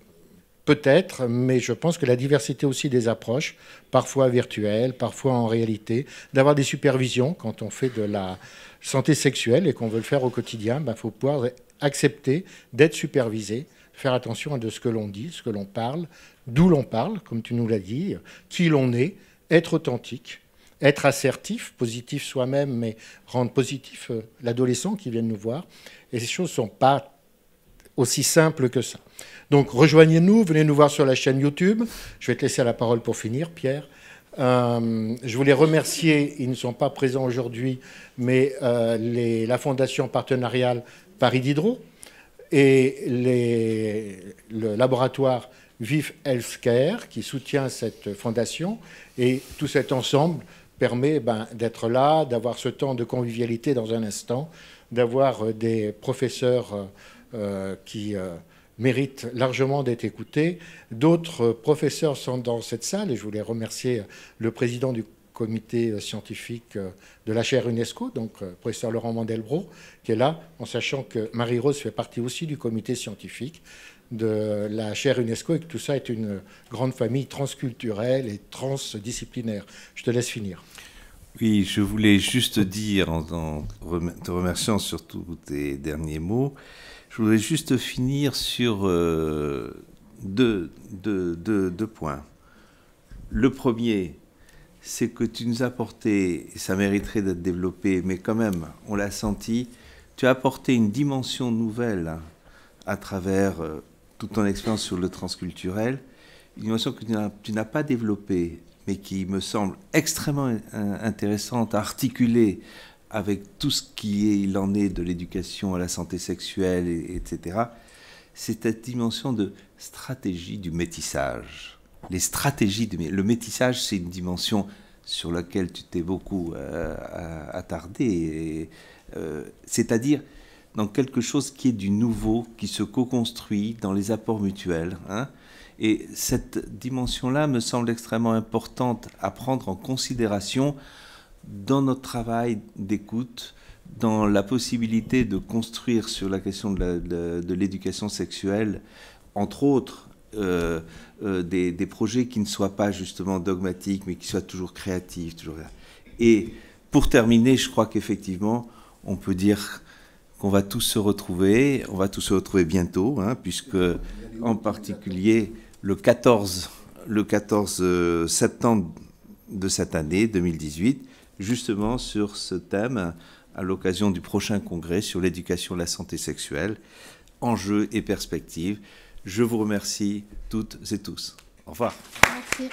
Peut-être, mais je pense que la diversité aussi des approches, parfois virtuelles, parfois en réalité, d'avoir des supervisions quand on fait de la santé sexuelle et qu'on veut le faire au quotidien, il faut pouvoir accepter d'être supervisé, faire attention à de ce que l'on dit, ce que l'on parle, d'où l'on parle, comme tu nous l'as dit, qui l'on est, être authentique, être assertif, positif soi-même, mais rendre positif l'adolescent qui vient de nous voir. Et ces choses ne sont pas aussi simples que ça. Donc rejoignez-nous, venez nous voir sur la chaîne YouTube. Je vais te laisser la parole pour finir, Pierre. Je voulais remercier, ils ne sont pas présents aujourd'hui, mais la Fondation partenariale Paris Diderot et le laboratoire Vif Healthcare qui soutient cette fondation. Et tout cet ensemble permet d'être là, d'avoir ce temps de convivialité dans un instant, d'avoir des professeurs qui... méritent largement d'être écoutés. D'autres professeurs sont dans cette salle et je voulais remercier le président du comité scientifique de la chaire UNESCO, donc professeur Laurent Mandelbrot, qui est là, en sachant que Marie-Rose fait partie aussi du comité scientifique de la chaire UNESCO et que tout ça est une grande famille transculturelle et transdisciplinaire. Je te laisse finir. Oui, je voulais juste dire, en te remerciant sur tous tes derniers mots, je voudrais juste finir sur deux points. Le premier, c'est que tu nous as apporté, et ça mériterait d'être développé, mais quand même, on l'a senti, tu as apporté une dimension nouvelle à travers toute ton expérience sur le transculturel, une dimension que tu n'as pas développée, mais qui me semble extrêmement intéressante à articuler avec tout ce il en est de l'éducation à la santé sexuelle, etc., c'est cette dimension de stratégie du métissage. Les stratégies le métissage, c'est une dimension sur laquelle tu t'es beaucoup attardé, c'est-à-dire dans quelque chose qui est du nouveau, qui se co-construit dans les apports mutuels, hein. Et cette dimension-là me semble extrêmement importante à prendre en considération dans notre travail d'écoute, dans la possibilité de construire sur la question de l'éducation sexuelle, entre autres, des projets qui ne soient pas justement dogmatiques, mais qui soient toujours créatifs. Et pour terminer, je crois qu'effectivement, on peut dire qu'on va tous se retrouver, on va tous se retrouver bientôt, hein, puisque en particulier le 14 septembre de cette année 2018, justement sur ce thème, à l'occasion du prochain congrès sur l'éducation et la santé sexuelle, enjeux et perspectives. Je vous remercie toutes et tous. Au revoir. Merci.